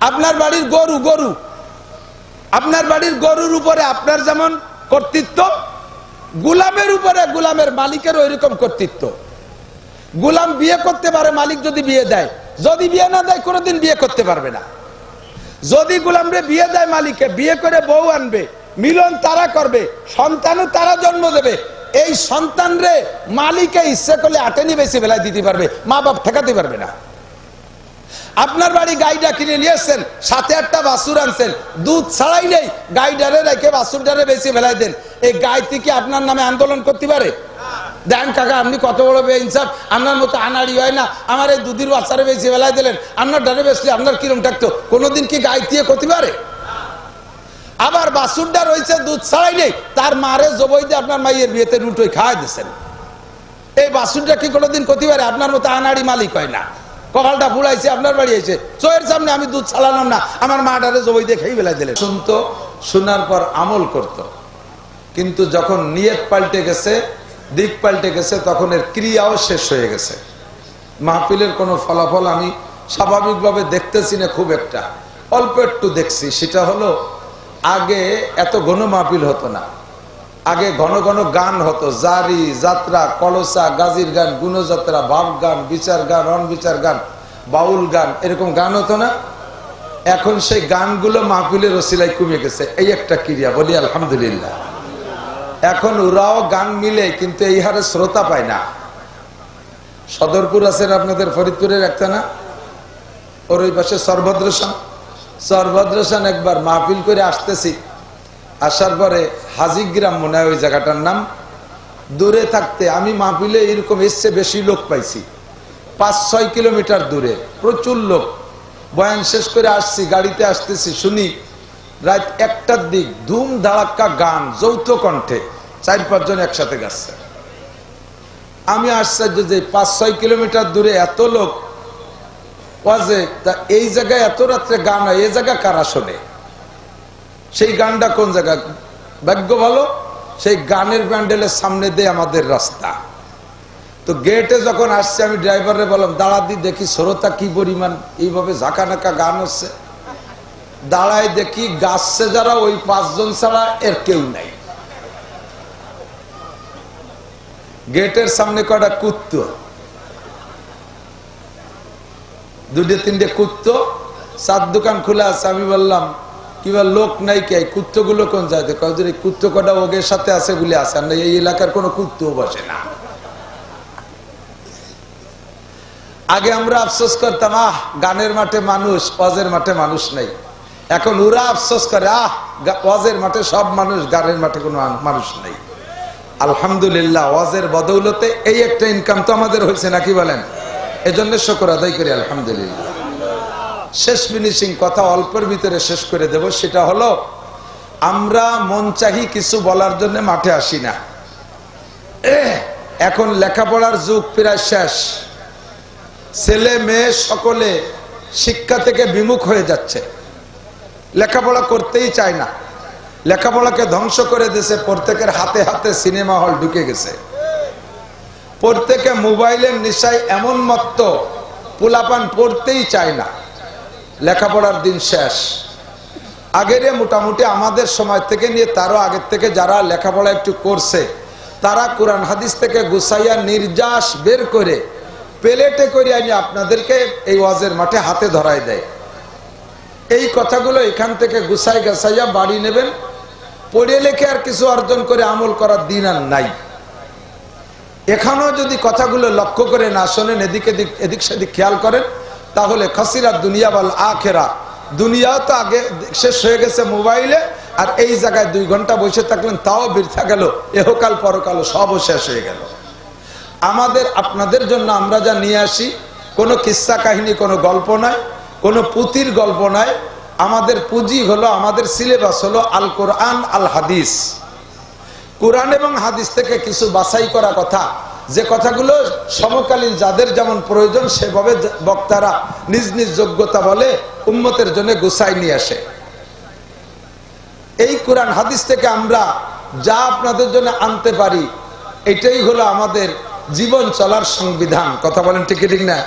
আপনার বাড়ির গরু গরু আপনার বাড়ির গরুর উপরে আপনার যেমন কর্তৃত্ব, গোলামের উপরে গোলামের মালিকের ওইরকম কর্তৃত্ব। গোলাম বিয়ে করতে পারে মালিক যদি বিয়ে দেয়, যদি বিয়ে না দেয় কোনোদিন বিয়ে করতে পারবে না। যদি গোলামরে বিয়ে দেয় মালিকে, বিয়ে করে বউ আনবে, মিলন তারা করবে, সন্তানও তারা জন্ম দেবে। এই সন্তান রে মালিকে ইচ্ছে করলে আটেনি বেশি বেলায় দিতে পারবে, মা বাপ ঠেকাতে পারবে না। আপনার বাড়ি গাইডা কিনে নিয়ে এসছেন, সাথে একটা বাছুর আনছেন, দুধ ছাড়াই নেই, গাইডারে রেখে বাছুরটারে বেশি বেলায় দেন, এই গাইতে কি আপনার নামে আন্দোলন করতে পারে? দেন কাকা আপনি কত বড় বেইনসাফ, আপনার মতো আনাড়ি হয় না, আমার এই দুধের বাচ্চারে বেশি বেলায় দিলেন, আপনার ডারে বেশলে আপনার কিরম থাকতো? কোনোদিন কি গাইতিয়ে করতে পারে? আবার বাছুরটা রয়েছে দুধ ছাড়াই নেই, তার মারে জবই দিয়ে আপনার মাইয়ের বিয়েতে রুটোই খাওয়াই দিচ্ছেন, এই বাছুরটা কি কোনোদিন করতে পারে? আপনার মতো আনাড়ি মালিক হয় না। কপালটা ফুলাইছে, আপনার বাড়ি এসে চোখের সামনে আমি দুধ ছাড়ালাম না, আমার মা ডারে জবই দিয়ে খেয়ে বেলায় দিলেন। শুনতো, শোনার পর আমল করত, কিন্তু যখন নিয়ত পাল্টে গেছে, দিক পাল্টে গেছে, তখন এর ক্রিয়াও শেষ হয়ে গেছে। মাহফিলের কোনো ফলাফল আমি স্বাভাবিকভাবে দেখতেছি না, খুব একটা অল্প একটু দেখছি। সেটা হলো, আগে এত ঘন মাহফিল হতো না, আগে ঘন ঘন গান হতো, জারি, যাত্রা, কলসা, গাজীর গান, গুণযাত্রা, ভাব গান, বিচার গান, অনবিচার গান, বাউল গান, এরকম গান হতো না। এখন সেই গানগুলো মাহফিলের ওসিলায় কমে গেছে, এই একটা ক্রিয়া, বলি আলহামদুলিল্লাহ। এখন ওরাও গান মিলে, কিন্তু এই হারে শ্রোতা পায় না। সদরপুর আছেন আপনাদের, ফরিদপুরের একটা না, ওর ওই পাশে সরভদ্রসান একবার মাহফিল করে আসতেছি, আসার পরে হাজিগ্রাম মনে হয় ওই জায়গাটার নাম, দূরে থাকতে আমি মাহফিলে এরকম এসছে বেশি লোক পাইছি, 5-6 কিলোমিটার দূরে প্রচুর লোক। বয়ান শেষ করে আসছি, গাড়িতে আসতেছি, শুনি রাত 1টার দিক ধুম ধাড়াক্কা গান, যৌথ কণ্ঠে 4-5 জন একসাথে গাচ্ছে। আমি আশ্চর্য যে 5-6 কিলোমিটার দূরে এত লোক ওয়াজে, তা এই জায়গায় এত রাত্রে গান হয়, এই জায়গা কারা শোনে? সেই গানটা কোন জায়গা? ভাগ্য ভালো সেই গানের প্যান্ডেলের সামনে দিয়ে আমাদের রাস্তা। তো গেটে যখন আসছে, আমি ড্রাইভারে বললাম দাঁড়া দি দেখি শ্রোতা কি পরিমাণ, এইভাবে ঝাঁকা নাকা গান হচ্ছে। দাঁড়ায় দেখি গাছছে যারা, ওই 5 জন ছাড়া এর কেউ নাই। গেটের সামনে কয়টা কুত্তো, 2-3টে কুত্তো, 4 দোকান খোলা আছে। আমি বললাম কিবা লোক নাই কে, কুত্তো গুলো কোন জায়গায়? কয়েকদিন কুত্তো কটা ওগের সাথে আছে বলে আছে, আমরা এই এলাকার কোনো কুত্তো বসে না। আগে আমরা আফসোস করতাম, গানের মাঠে মানুষ, ওয়াজের মাঠে মানুষ নাই। এখন ওরা আফসোস করে, ওয়াজের মাঠে সব মানুষ, গানের মাঠে কোনো মানুষ নাই। আলহামদুলিল্লাহ, ওয়াজের বদৌলতে এই একটা ইনকাম তো আমাদের হয়েছে, নাকি বলেন? এজন্য শুকর আদায় করি আলহামদুলিল্লাহ। শেষ ফিনিশিং কথা অল্পের ভিতরে শেষ করে দেব, সেটা হলো, আমরা মন চাহি কিছু বলার জন্য মাঠে আসি না। এখন লেখাপড়ার যুগ প্রায় শেষ, ছেলে মেয়ে সকলে শিক্ষা থেকে বিমুখ হয়ে যাচ্ছে, লেখাপড়া করতেই চায় না। লেখাপড়াকে ধ্বংস করে দিয়েছে, প্রত্যেকের হাতে হাতে সিনেমা হল ঢুকে গেছে, প্রত্যেকে মোবাইলের নেশায় এমন মত্ত, পোলাপান পড়তেই চায় না। লেখাপড়ার দিন শেষ। আগের মোটামুটি আমাদের সময় থেকে নিয়ে তারও আগের থেকে যারা লেখাপড়া একটু করছে, তারা কোরআন হাদিস থেকে গুছাইয়া নির্যাস বের করে প্লেটে করে আনি আপনাদেরকে এই ওয়াজের মাঠে হাতে ধরায় দেয়। এই কথাগুলো এখান থেকে গুছাই গাছাইয়া বাড়ি নেবেন, পড়ে লেখে আর কিছু অর্জন করে আমল করার দিন আর নাই। এখানেও যদি কথাগুলো লক্ষ্য করে না শোনেন, এদিক সেদিক খেয়াল করেন, তাহলে খাসিরা দুনিয়া বল আখেরা, দুনিয়াও তো আগে শেষ হয়ে গেছে মোবাইলে, আর এই জায়গায় 2 ঘন্টা বসে থাকলেন তাও বৃথা গেল, এহকাল পরকাল সবও শেষ হয়ে গেল। আমাদের আপনাদের জন্য আমরা যা নিয়ে আসি, কোনো কিস্সা কাহিনী, কোনো গল্প নয়, কোনো পুঁথির গল্প নয়। আমাদের পুঁজি হলো, আমাদের সিলেবাস হলো আল কোরআন আল হাদিস। কোরআন এবং হাদিস থেকে কিছু বাছাই করা কথা, যে কথাগুলো সমকালীন যাদের যেমন প্রয়োজন সেভাবে বক্তারা নিজ নিজ যোগ্যতা বলে উম্মতের জন্য গুছাই নিয়ে আসে। এই কোরআন হাদিস থেকে আমরা যা আপনাদের জন্য আনতে পারি, এটাই হলো আমাদের জীবন চলার সংবিধান। কথা বলেন ঠিক ঠিক না?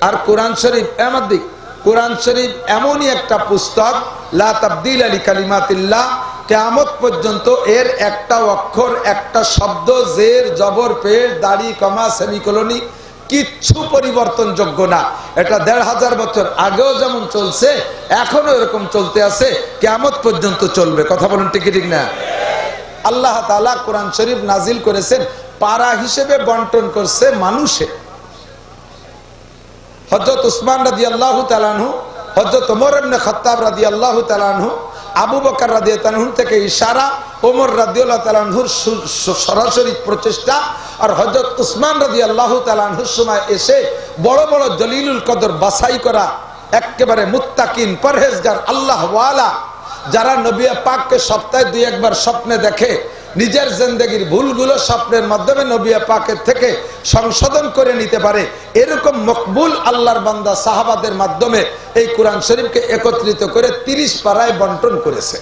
আর কোরআন শরীফ আমার দিক কোরআন শরীফ এমনই একটা পুস্তক, লা তাবদীলা লিকালিমাতিল্লাহ, কিয়ামত পর্যন্ত এর একটা অক্ষর, একটা শব্দ, জের, জবর, পেশ, দাড়ি, কমা, সেমিকোলনি কিচ্ছু পরিবর্তনযোগ্য না। এটা ১৫০০ বছর আগেও যেমন চলছে এখনো এরকম চলতে আছে, কিয়ামত পর্যন্ত চলবে। কথা বলেন ঠিক ঠিক না? আল্লাহ তাআলা কোরআন শরীফ নাজিল করেছেন, পারা হিসেবে বন্টন করছে মানুষে। হযরত উসমান রাদিয়াল্লাহু তাআলা আনহু, হযরত ওমর ইবনে খাত্তাব রাদিয়াল্লাহু তাআলা আনহু, আবু বকর রাদিয়াল্লাহু তাআলা আনহু থেকে ইশারা, ওমর রাদিয়াল্লাহু তাআলা আনহুর সরাসরি প্রচেষ্টা, আর হযরত উসমান রাদিয়াল্লাহু তাআলা আনহুর সময় এসে বড় বড় জলিলুল কদর বাছাই করা একেবারে মুত্তাকিন, পরহেজগার, আল্লাহ ওয়ালা, যারা নবী পাককে সপ্তাহে ২-১ বার স্বপ্নে দেখে, নিজের জিন্দেগির ভুলগুলো স্বপ্নের মাধ্যমে নবী পাকের থেকে সংশোধন করে নিতে পারে, এরকম মকবুল আল্লাহর বান্দা সাহাবাদের মাধ্যমে এই কোরআন শরীফকে একত্রিত করে ৩০ পারায় বন্টন করেছে।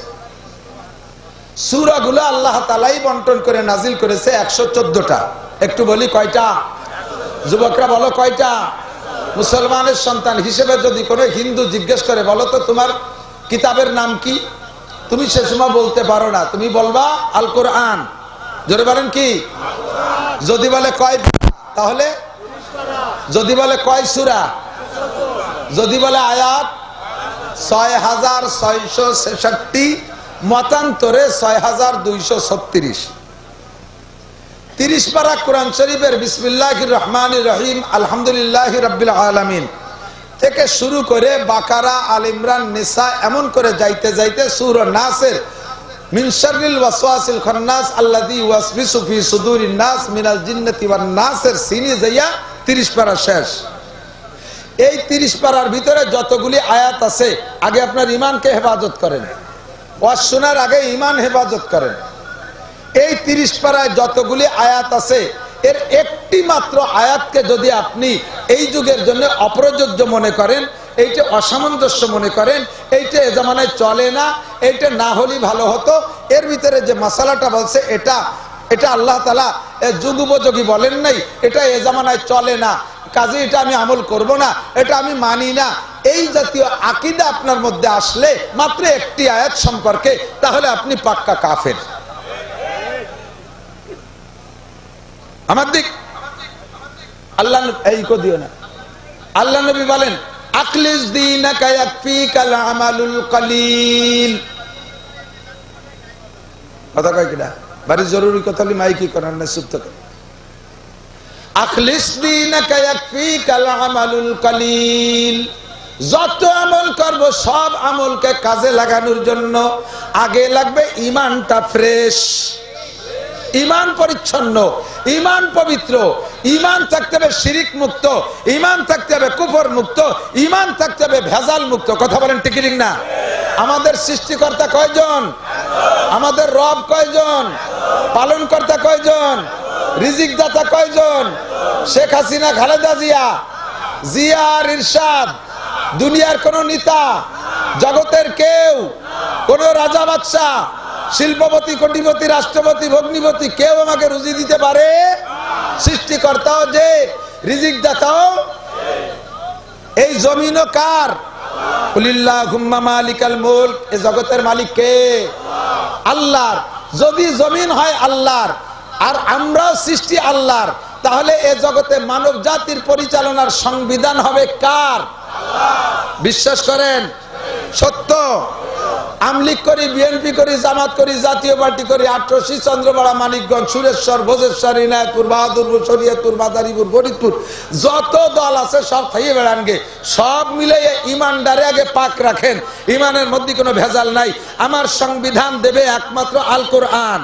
সূরাগুলো আল্লাহ তাআলাই বন্টন করে নাজিল করেছে ১১৪টা। একটু বলি কয়টা? যুবকরা বলো কয়টা? মুসলমানের সন্তান হিসেবে যদি কোনো হিন্দু জিজ্ঞেস করে, বলো তো তোমার কিতাবের নাম কি, তুমি সে সময় বলতে পারো না, তুমি বলবা আল কোরআন। জোরে বলেন কি? যদি বলে কয়, তাহলে যদি বলে কয় সূরা, যদি বলে আয়াত ৬৬৬৬, মতান্তরে ৬২৩৬। ৩০ পারা কোরআন শরীফের বিসমিল্লাহির রহমানির রহিম আলহামদুলিল্লাহি রাব্বিল আলামিন থেকে শুরু করে বাকারা, আল ইমরান, নিসা, এমন করে যাইতে যাইতে সূরা নাসের মিন শাররিল ওয়াসওয়াসিল খান্নাস আল্লাযী ইউওয়াসবিসু ফি সুদুরিন নাস মিনাল জিন্নাতি ওয়ান নাসের সিনে যাইয়া ৩০ পারা শেষ। এই ৩০ পারার ভিতরে যতগুলি আয়াত আছে, আগে আপনার ঈমানকে হেফাজত করেন, ওয়াজ শোনার আগে ঈমান হেফাজত করেন। এই ৩০ পারায় যতগুলি আয়াত আছে, এর একটি মাত্র আয়াতকে যদি আপনি এই যুগের জন্য অপ্রযোজ্য মনে করেন, এইটা অসামঞ্জস্য মনে করেন, এইটা এ জামানায় চলে না, এইটা না হলেই ভালো হতো, এর ভিতরে যে মাসালাটা বলছে এটা এটা আল্লাহ তাআলা যুগ উপযোগী বলেন নাই, এটা এ জামানায় চলে না, কাজে এটা আমি আমল করব না, এটা আমি মানি না, এই জাতীয় আকীদা আপনার মধ্যে আসলে মাত্র একটি আয়াত সম্পর্কে, তাহলে আপনি পাক্কা কাফের। আমার দিক আল্লাহ এই কো দিও না। আল্লাহ নবী বলেন, আখলিস দীনাকা ইয়াকফিকাল আমালুল কলিল। কথা কয় কিনা? বাড়ি জরুরি কথা হলে মাইকি করার না, চুপ থাকেন। আখলিস দীনাকা ইয়াকফিকাল আমালুল কলিল। যত আমল করব সব আমলকে কাজে লাগানোর জন্য আগে লাগবে ঈমানটা ফ্রেশ, ঈমান পরিচ্ছন্ন, ঈমান পবিত্র, ঈমান থাকতে হবে শিরিক মুক্ত, ঈমান থাকতে হবে কুফর মুক্ত, ঈমান থাকতে হবে ভেজাল মুক্ত। কথা বলেন ঠিক ঠিক না? আমাদের সৃষ্টিকর্তা কয়জন? আমাদের রব কয়জন? পালনকর্তা কয়জন? রিজিক দাতা কয়জন? শেখ হাসিনা, খালেদা জিয়া, জিয়া আর ইরশাদ, দুনিয়ার কোন নেতা, জগতের কেউ, কোন রাজা বাদশাহ, শিল্পপতি, কোটিপতি, রাষ্ট্রপতি, ভগ্নিপতি, কেউ আমাকে রুজি দিতে পারে? সৃষ্টিকর্তাও যে, রিজিক দাতাও। এই জমিনও কার? কুলিল্লাহুম্মা মালিকাল মুলক। এই জগতের মালিক কে? আল্লাহর। যদি জমিন হয় আল্লাহর আর আমরাও সৃষ্টি আল্লাহর, তাহলে এ জগতে মানব জাতির পরিচালনার সংবিধান হবে কার? বিশ্বাস করেন? সত্য? আমলিগ করি, বিএনপি করি, জামাত করি, জাতীয় পার্টি করি, আটরশি, চন্দ্রপাড়া, মানিকগঞ্জ, সুরেশ্বর, ভোজেশ্বর, ইনায়তপুর, বাহাদুরপুর, শরীয়তপুর, মাদারীপুর, ফরিদপুর, যত দল আছে সব খাইয়ে বেড়ানগে, সব মিলে ইমানদারে আগে পাক রাখেন, ইমানের মধ্যে কোনো ভেজাল নাই। আমার সংবিধান দেবে একমাত্র আল কোরআন,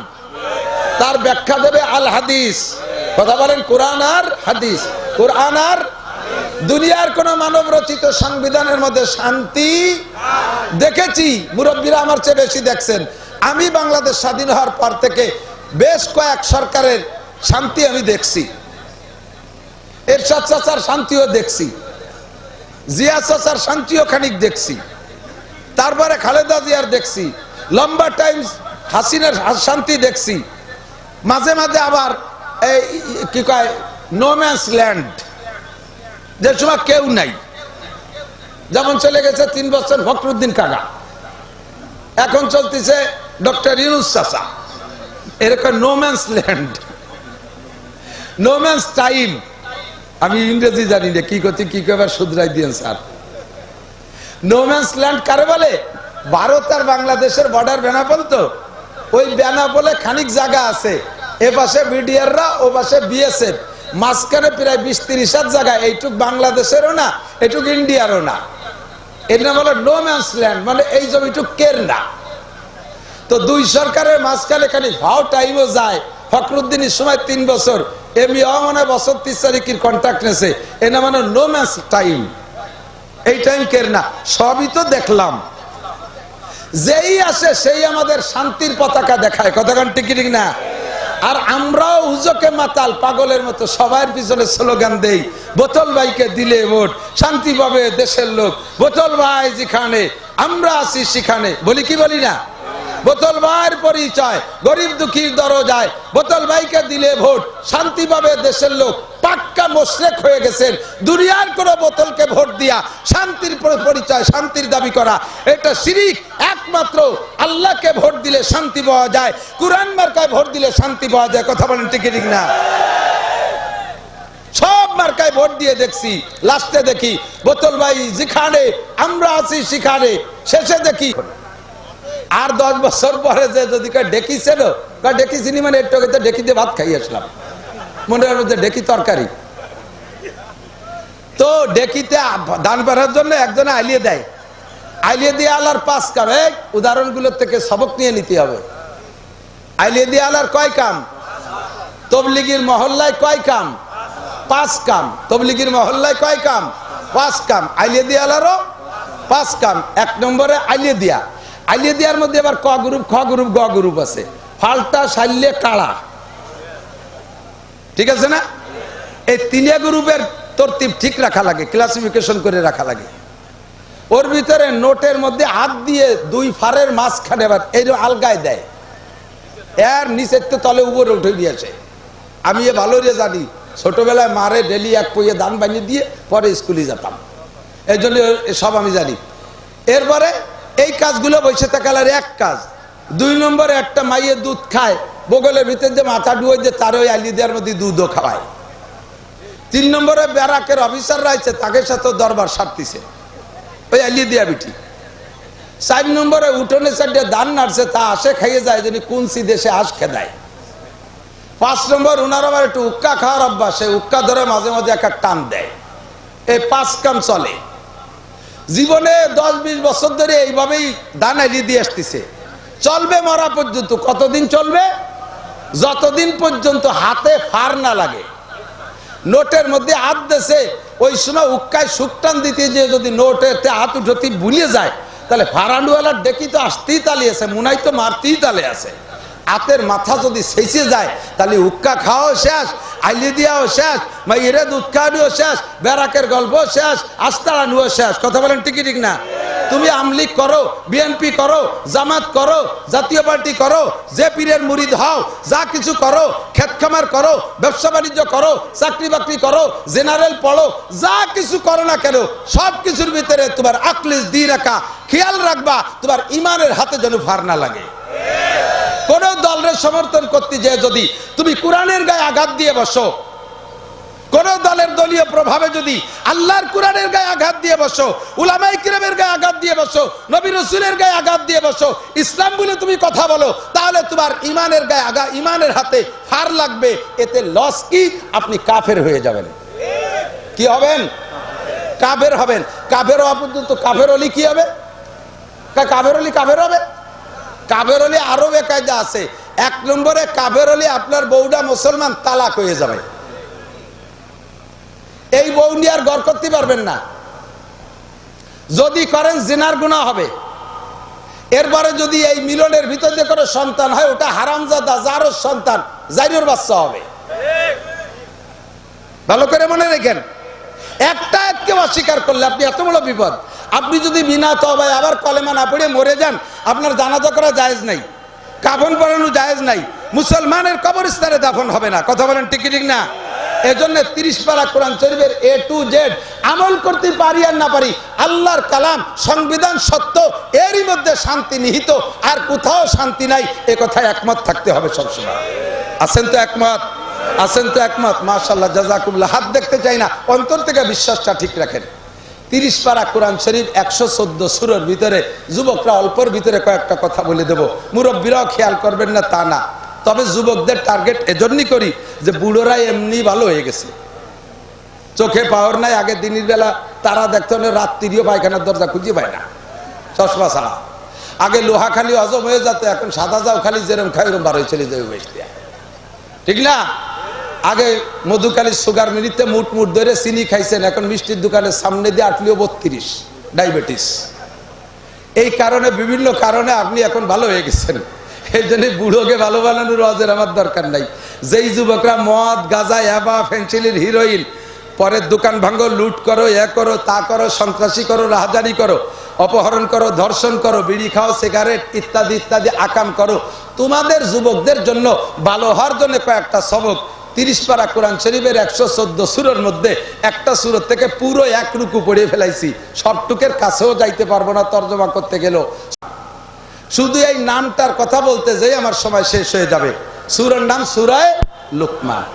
তার ব্যাখ্যা দেবে আল হাদিস। কথা বলেন, কোরআন আর হাদিস, কোরআন আর দুনিয়ার কোন মানব রচিত সংবিধানের মধ্যে শান্তি দেখেছি? মুরব্বীরা আমার চেয়ে বেশি দেখছেন। আমি বাংলাদেশ স্বাধীন হওয়ার পর থেকে বেশ কয়েক সরকারের শান্তি আমি দেখছি, এরশাদ চাচার শান্তিও দেখছি, জিয়া চাচার শান্তিও খানিক দেখছি, তারপরে খালেদা জিয়ার দেখছি, লম্বা টাইম হাসিনার শান্তি দেখছি, মাঝে মাঝে আবার এই কি কয় নো ম্যানস ল্যান্ড, যে সময় কেউ নাই, যেমন চলে গেছে 3 বছর ফখরুদ্দিন কাকা, এখন চলতেছে ডক্টর ইউনূস চাচা। এরকম no man's land, no man's time. আমি ইংরেজি জানি না, কি করতে কি কবার শুধরাই দিয়েন স্যার। নো ম্যানস ল্যান্ড কারে বলে? ভারত আর বাংলাদেশের বর্ডার বেনাপোল, তো ওই বেনাপোলে খানিক জায়গা আছে, এ পাশে বিডিআররা, ও পাশে বিএসএফ, মাঝখানে প্রায় 20-30 হাত জায়গা। এইটুক বাংলাদেশেরও না, এইটুক ইন্ডিয়ারও না। এর নাম হলো নো ম্যানস ল্যান্ড, মানে এই জমিটুক কের না। তো দুই সরকারের মাঝখানে খালি ভাও টাইমও যায়। ফখরুদ্দিনের সময় 3 বছর, এমনি মানে বছর 30 তারিখের কন্ট্রাক্ট নেছে, এ না মানে নো ম্যানস টাইম। এই টাইম কের না। সবই তো দেখলাম, যেই আসে সেই আমাদের শান্তির পতাকা দেখায়, কতক্ষণ টিকিট না। আর আমরাও হুজকে মাতাল পাগলের মতো সবার পিছনে স্লোগান দেই, বোতল ভাইকে দিলে ভোট, শান্তি পাবে দেশের লোক, বোতল ভাই যেখানে আমরা আছি সেখানে। বলি কি বলি না? বোতল ভাইয়ের পরিচয়, গরিব দুঃখীর দরজায়, বোতল ভাইকে দিলে ভোট, শান্তি পাবে দেশের লোক। পাক্কা মোশরেক হয়ে গেছেন। দুনিয়ার কোন বোতলকে ভোট দিয়া শান্তির পরিচয়, শান্তির দাবি করা, এটা শিরিক। একমাত্র আল্লাহকে ভোট দিলে শান্তি পাওয়া যায়, কুরআন মার্কায় ভোট দিলে শান্তি পাওয়া যায়। কথা বলেন ঠিক ঠিক না? সব মার্কায় ভোট দিয়ে দেখছি, লাস্টে দেখি বোতল ভাই যেখানে আমরা আছি সেখানে, শেষে দেখি আর 10 বছর পরে যে যদি ডেকিছিল, ডেকিছিনি মানে একটু ডেকিতে ভাত খাই আসলাম, মনে হয় যে ডেকি তরকারি। তো ডেকিতে দান করার জন্য একজনে আইলিয়ে দেয়, আইলিয়ে দিয়ে আলার 5 কাম। উদাহরণগুলোর থেকে সবক নিয়ে নিতে হবে। আইলিয়ে দিয়ে আলার কয় কাম? তবলিগির মহল্লায় কয় কাম? 5 কাম। তবলিগির মহল্লায় কয় কাম? 5 কাম। আইলিয়ে দিয়ে আলারও 5 কাম। 1 নম্বরে আইলিয়ে দিয়া। আইলিয়ে দেওয়ার মধ্যে আবার ক গ্রুপ, খ গ্রুপ, গ গ্রুপ আছে, ফাল্টা, সাইলে, কাড়া, ঠিক আছে না? এই 3 গ্রুপের তরতিব ঠিক রাখা লাগে, ক্লাসিফিকেশন করে রাখা লাগে। ওর ভিতরে নোটের মধ্যে হাত দিয়ে 2 ফারের মাঝখানে আবার এইরকম আলগায় দেয়, এর নিচের তো তলে উপরে উঠে দিয়েছে। আমি এ ভালো রে জানি, ছোটবেলায় মারে ডেলি 1 পইয়ে দান বানিয়ে দিয়ে পরে স্কুলে যেতাম, এই জন্য সব আমি জানি। এরপরে এই কাজগুলো বসে থাকার এক কাজ। 2 নম্বরে একটা মাইয়ে দুধ খায়, বগলের ভিতর দিয়ে মাথা ডুয়ে দিয়ে তার ওই আলি দেওয়ার মধ্যে দুধও খাওয়ায়। 3 নম্বরে ব্যারাকের অফিসার রয়েছে, তাকে সাথে দরবার সারতিছে ওই আলি দিয়া বিটি। 4 নম্বরে উঠোনে 4টে দান নাড়ছে, তা আসে খাইয়ে যায়, যদি কোনসি দেশে আস খেদায়। 5 নম্বর উনার আবার একটু উক্কা খাওয়ার অভ্যাস, সে উক্কা ধরে মাঝে মাঝে একটা টান দেয়। এই 5 কাম চলে জীবনে। 10-20 বছর ধরে এইভাবেই দান আইলি দিয়ে আসতেছে, চলবে মরা পর্যন্ত। কতদিন চলবে? যতদিন পর্যন্ত হাতে ফার না লাগে। নোটের মধ্যে হাত দেশে ওই সময় উক্কায় সুকটান দিতে যে যদি নোটের হাত উঠতি ভুলিয়ে যায়, তাহলে ফারান্ডওয়ালার ডেকি তো আসতেই তালিয়েছে, মুনাই তো মারতেই তালে আছে। হাতের মাথা যদি শেষে যায়, তাহলে উক্কা খাওয়াও শেষ, আইলি দিয়াও শেষ, মাইরে দুধ খাওয়ানিও শেষ, ব্যারাকের গল্প শেষ, আস্তারানুও শেষ। কথা বলেন ঠিক ঠিক না? তুমি আমলিগ করো, বিএনপি করো, জামাত করো, জাতীয় পার্টি করো, যে পীরের মুরিদ হও, যা কিছু করো, ক্ষেত খামার করো, ব্যবসা বাণিজ্য করো, চাকরি বাকরি করো, জেনারেল পড়ো, যা কিছু করো না কেন, সব কিছুর ভিতরে তোমার আকলিস দিয়ে রাখা, খেয়াল রাখবা তোমার ইমানের হাতে যেন ফার না লাগে। কোন দলের সমর্থন করতে যে যদি তুমি কোরআনের গায়ে আঘাত দিয়ে বসো, কোন দলের দলীয় প্রভাবে যদি আল্লাহর কোরআনের গায়ে আঘাত দিয়ে বসো, উলামায়ে কিরামের গায়ে আঘাত দিয়ে বসো, নবী রাসূলের গায়ে আঘাত দিয়ে বসো, ইসলাম বলে তুমি কথা বলো, তাহলে তোমার ইমানের গায়ে আঘাত, ইমানের হাতে ফার লাগবে। এতে লস কি? আপনি কাফের হয়ে যাবেন। কি হবেন? কাফের হবেন। কাফের হওয়া পর্যন্ত কাফের হলে কি হবে? কাফের হলে কাফের হবে? কাফের হলে আরো বেকায়দা আছে। 1 নম্বরে কাফের হলে আপনার বউটা মুসলমান, তালাক হয়ে যাবে। এই বউ নিয়ে আর ঘর করতে পারবেন না। যদি করেন জিনার গুনাহ হবে। এরপরে যদি এই মিলনের ভিতর দিয়ে করে সন্তান হয়, ওটা হারামজাদা, জারোর সন্তান, জাইরের বাচ্চা হবে। ভালো করে মনে রাখেন, একটা আয়াতকে অস্বীকার করলে আপনি এত বড় বিপদ। আপনি যদি বিনা তওবায় আবার কলেমা না পড়ে মরে যান, আপনার জানাজা করা জায়েজ নাই, কাফন পরানো জায়েজ নাই, মুসলমানের কবরস্থানে দাফন হবে না। কথা বলেন ঠিক ঠিক না? এজন্য 30 পারা কোরআন শরীফের A to Z আমল করতে পারি আর না পারি, আল্লাহর কালাম সংবিধান সত্য, এরই মধ্যে শান্তি নিহিত, আর কোথাও শান্তি নাই, এ কথায় একমত থাকতে হবে সবসময়। আছেন তো একমত? আছেন তো একমত? মাশাআল্লাহ, জাযাকুমুল্লাহ। হাত দেখতে চাই না, অন্তর থেকে বিশ্বাসটা ঠিক রাখেন। 30 পারা কোরআন শরীফ 114 সূরার ভিতরে যুবকরা অল্পর ভিতরে কয়েকটা কথা বলে দেব, মুরব্বীরাও খেয়াল করবেন না তা না, তবে যুবকদের টার্গেট এজন্যই করি যে বুড়োরা এমনি ভালো হয়ে গেছে, চোখে পাওয়ার নাই। আগে দিনের বেলা তারা দেখতে হলে রাত্রিও পায়খানার দরজা খুঁজে পায় না চশমা ছাড়া। আগে লোহা খালি হজম হয়ে যেত, এখন সাদা যাও খালি যেরকম খাই ওরকম বারোই চলে যাবে বেশ দিয়া, ঠিক না? আগে মধুকালী সুগার মিলিতে মুট মুট ধরে চিনি খাইছেন, এখন মিষ্টির দোকানের সামনে দিয়ে আটলিও 32 ডায়াবেটিস। এই কারণে বিভিন্ন কারণে আপনি এখন ভালো হয়ে গেছেন। এই জন্য বুড়োকে ভালো বানানোর অজের আমার দরকার নাই। যেই যুবকরা মদ গাঁজা ইয়াবা ফেন্সিলিন হিরোইন পরের দোকান ভাঙ্গো, লুট করো, এ করো তা করো, সন্ত্রাসী করো, রাহাজানি করো, অপহরণ করো, ধর্ষণ করো, বিড়ি খাও, সিগারেট ইত্যাদি ইত্যাদি আকাম করো, তোমাদের যুবকদের জন্য ভালো হওয়ার জন্য কয়েকটা সবক 30 পারা কোরআন শরীফের 114 সূরার মধ্যে একটা সূরা থেকে পুরো এক রুকু পড়ে ফেলাইছি, সবটুকের কাছেও যাইতে পারবো না তর্জমা করতে গেল। শুধু এই নামটার কথা বলতে যাই আমার সময় শেষ হয়ে যাবে। সূরার নাম সূরায়ে লুকমান।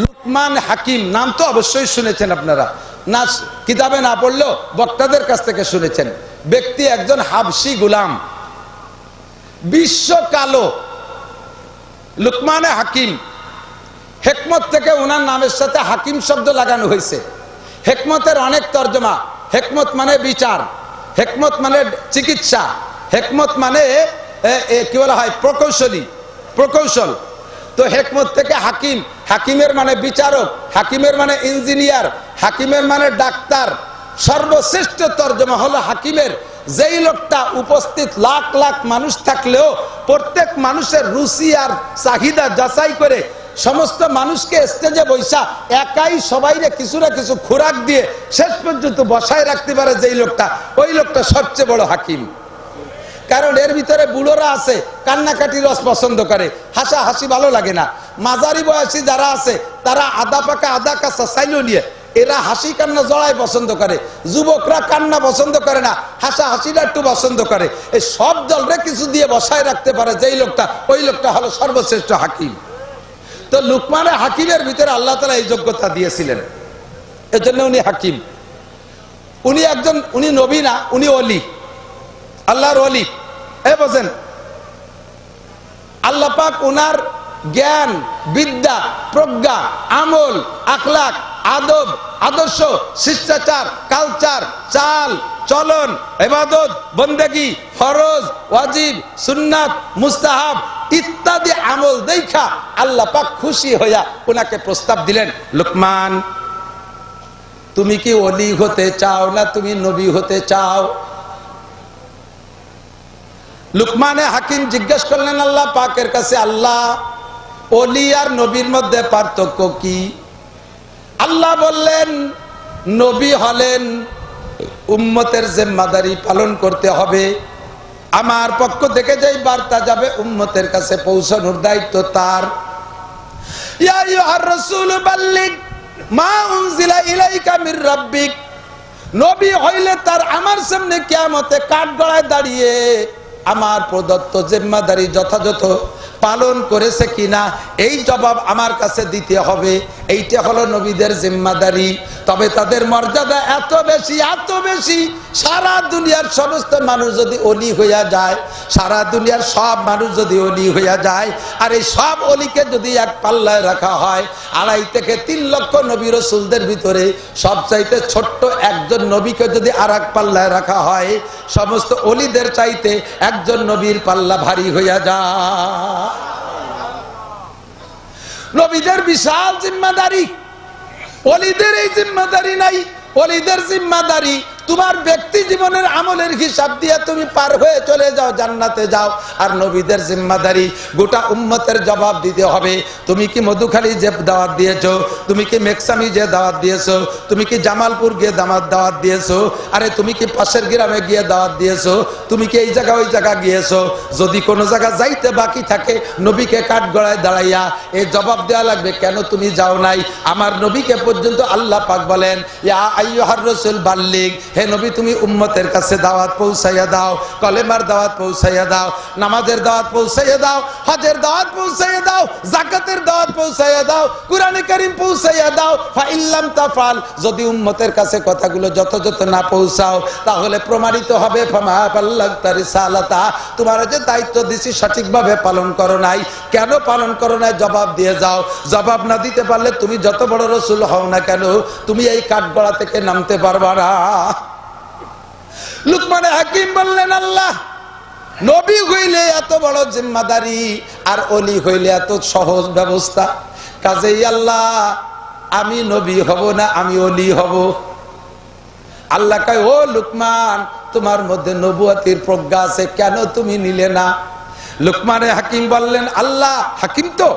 লুকমান হাকিম নাম তো অবশ্যই শুনেছেন আপনারা, না কিতাবে না পড়লেও বক্তাদের কাছ থেকে শুনেছেন। ব্যক্তি একজন হাবশি গোলাম, বিশ্ব কালো, লুকমানে হাকিম। হেকমত থেকে ওনার নামের সাথে হাকিম শব্দ লাগানো হয়েছে। হেকমতের অনেক তর্জমা। হেকমত মানে বিচার, হেকমত মানে চিকিৎসা, হেকমত মানে কি বলা হয় প্রকৌশলী, প্রকৌশল। তো হেকমত থেকে হাকিম, হাকিমের মানে বিচারক, হাকিমের মানে ইঞ্জিনিয়ার, হাকিমের মানে ডাক্তার। সর্বশ্রেষ্ঠ তর্জমা হলো হাকিমের, যেই লোকটা উপস্থিত লাখ লাখ মানুষ থাকলেও প্রত্যেক মানুষের রুচি আর চাহিদা যাচাই করে সমস্ত মানুষকে স্টেজে বৈশা একাই সবাইরে কিছু না কিছু খোরাক দিয়ে শেষ পর্যন্ত বসায় রাখতে পারে যেই লোকটা, ওই লোকটা সবচেয়ে বড় হাকিম। কারণ এর ভিতরে বুড়োরা আছে কান্নাকাটি রস পছন্দ করে, হাসা হাসি ভালো লাগে না। মাঝারি বয়সী যারা আছে তারা আদা পাকা আদা কাঁচা চাইলেও নিয়ে এরা হাসি কান্না জড়াই পছন্দ করে। যুবকরা কান্না পছন্দ করে না, হাসা হাসিটা একটু পছন্দ করে। এই সব দলরে কিছু দিয়ে বসায় রাখতে পারে যেই লোকটা, ওই লোকটা হলো সর্বশ্রেষ্ঠ হাকিম। তো লুকমানে হাকিমের ভিতরে আল্লাহ তাআলা এই যোগ্যতা দিয়েছিলেন, এজন্য উনি হাকিম। উনি একজন, উনি নবী না, উনি ওলি, আল্লাহর ওলি। বোঝেন, আল্লাহ পাক ওনার জ্ঞান, বিদ্যা, প্রজ্ঞা, আমল, আখলাক, আদব, আদর্শ, শিষ্টাচার, কালচার, চাল চলন, ইবাদত, বন্দেগী, ফরজ, ওয়াজিব, সুন্নাত, মুস্তাহাব ইত্যাদি আমল দেখা আল্লাহ পাক খুশি হইয়া ওনাকে প্রস্তাব দিলেন, লুকমান তুমি কি ওলি হতে চাও না তুমি নবী হতে চাও? লুকমানে হাকিম জিজ্ঞেস করলেন আল্লাহ পাকের কাছে, আল্লাহ ওলি আর নবীর মধ্যে পার্থক্য কি? আল্লাহ বললেন, নবী হলেন উম্মতের জিম্মাদারি পালন করতে হবে, আমার পক্ষ থেকে যেই বার্তা যাবে উম্মতের কাছে পৌঁছানোর দায়িত্ব তার। ইয়া আইয়ুহার রাসূল বাল্লিগ মা উনজিলা ইলাইকা মির রাব্বিক। নবী হইলে তার আমার সামনে কিয়ামতে কাঠগড়ায় দাঁড়িয়ে আমার প্রদত্ত জিম্মাদারি যথাযথ পালন করেছে কিনা এই জবাব আমার কাছে দিতে হবে। এইটা হলো নবীদের জিম্মাদারি। তবে তাদের মর্যাদা এত বেশি, এত বেশি, সারা দুনিয়ার সমস্ত মানুষ যদি ওলি হইয়া যায়, সারা দুনিয়ার সব মানুষ যদি ওলি হইয়া যায়, আর এই সব ওলিকে যদি এক পাল্লায় রাখা হয়, 2.5 থেকে 3 লক্ষ নবী রাসূলদের ভিতরে সবচাইতে ছোট্ট একজন নবীকে যদি আর এক পাল্লায় রাখা হয়, সমস্ত ওলিদের চাইতে একজন নবীর পাল্লা ভারী হইয়া যায়। নবীদের বিশাল জিম্মাদারি, ওলিদের এই জিম্মাদারি নাই। ওলিদের জিম্মাদারি তোমার ব্যক্তি জীবনের আমলের হিসাব দিয়ে তুমি পার হয়ে চলে যাও, জান্নাতে যাও। আর নবীদের জিম্মাদারি গোটা উম্মতের জবাব দিতে হবে। তুমি কি মধুখালী যে দাওয়াত দিয়েছো, তুমি কি মেকসামি যে দাওয়াত দিয়েছো, তুমি কি জামালপুর গিয়ে দাওয়াত দিয়েছো, আরে তুমি কি পাশের গ্রামে গিয়ে দাওয়াত দিয়েছো, তুমি কি এই জায়গা ওই জায়গা গিয়েছো? যদি কোনো জায়গা যাইতে বাকি থাকে নবীকে কাঠগড়ায় দাঁড়াইয়া এই জবাব দেওয়া লাগবে, কেন তুমি যাও নাই? আমার নবীকে পর্যন্ত আল্লাহ পাক বলেন, ইয়া আইয়ুহার রাসূল বাল্লিগ, হে নবী তুমি উম্মতের কাছে দাওয়াত পৌঁছাইয়া দাও, কলেমার দাওয়াত পৌঁছাইয়া দাও, নামাজের দাওয়াত পৌঁছাইয়া দাও, হজের দাওয়াত পৌঁছাইয়া দাও, যাকাতের দাওয়াত পৌঁছাইয়া দাও, কুরআনে কারীম পৌঁছাইয়া দাও। ফা ইল্লাম তাফাল, যদি উম্মতের কাছে কথাগুলো যথাযথ না পৌঁছাও তাহলে প্রমাণিত হবে ফামা বাল্লাগতা রিসালাতা, তোমার যে দায়িত্ব দিছি সঠিকভাবে পালন করো নাই। কেন পালন করো নাই জবাব দিয়ে যাও। জবাব না দিতে পারলে তুমি যত বড় রাসূল হও না কেন তুমি এই কাঠগড়া থেকে নামতে পারবা না। লুকমান হাকিম বললেন, আল্লাহ নবী হইলে এত বড় জিম্মাদারি আর ওলি হইলে এত সহজ ব্যবস্থা, কাজেই আল্লাহ আমি নবী হব না আমি ওলি হব? আল্লাহ কয়, ও লুকমান তোমার মধ্যে নবুয়তির প্রজ্ঞা আছে, কেন তুমি নিলে না? লুকমানে হাকিম বললেন, আল্লাহ, হাকিম তো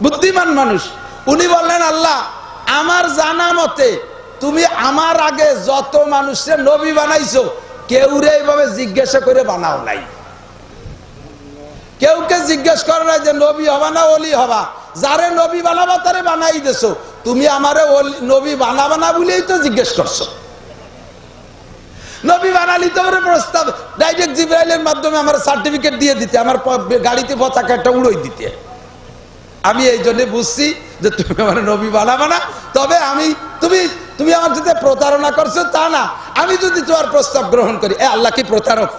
বুদ্ধিমান মানুষ, উনি বললেন, আল্লাহ আমার জানা মতে তুমি আমার আগে যত মানুষের নবী বানাইছো কেউরে এইভাবে জিজ্ঞাসা করে বানাও নাই, কেউকে জিজ্ঞেস করো নাই যে নবী হবা না ওলি হবা, যারে নবী বানাবা তারে বানাই দেছো, তুমি আমারে নবী বানাবা না বলেই তো জিজ্ঞেস করছো। নবী বানালি তোমার প্রস্তাব ডাইরেক্ট জিবরাইলের মাধ্যমে আমার সার্টিফিকেট দিয়ে দিতে, আমার গাড়িতে পতাকাটা উড়াই দিতে। আমি এই জন্য বুঝছি যে তুমি আমার নবী বানাবা না, তবে আমি তুমি আমার সাথে প্রতারণা করছো তা না, আমি যদি তোমার প্রস্তাব গ্রহণ করি। আল্লাহ কি প্রতারক?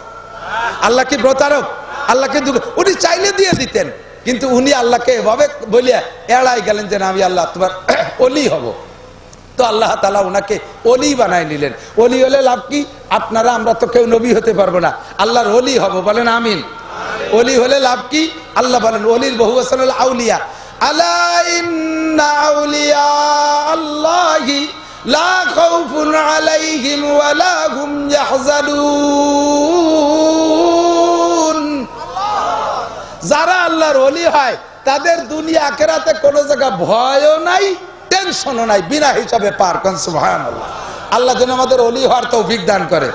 আল্লাহ কি প্রতারক? আল্লাহকে উনি চাইলে দিয়ে দিতেন, কিন্তু উনি আল্লাহকে এভাবে বলিয়া এড়াই গেলেন যে আমি আল্লাহ তোমার ওলি হব। তো আল্লাহ তাআলা ওনাকে ওলি বানায় নিলেন। ওলি হলে লাভ কি? আপনারা আমরা তো কেউ নবী হতে পারবো না, আল্লাহর ওলি হব, বলেন আমিন। ওলি হলে লাভ কি? আল্লাহ বলেন, ওলির বহু বচন আউলিয়া, আলা ইন্না আউলিয়া আল্লাহি লা খাউফুন আলাইহিম ওয়া লা হুম ইয়াহজানুন। যারা আল্লাহর ওলি হয় তাদের দুনিয়া আখিরাতে কোনো জায়গা ভয়ও নাই, টেনশনও নাই, বিনা হিসাবে পার করেন। সুবহানাল্লাহ। আল্লাহ যেন আমাদের ওলি হওয়ার তৌফিক দান করে।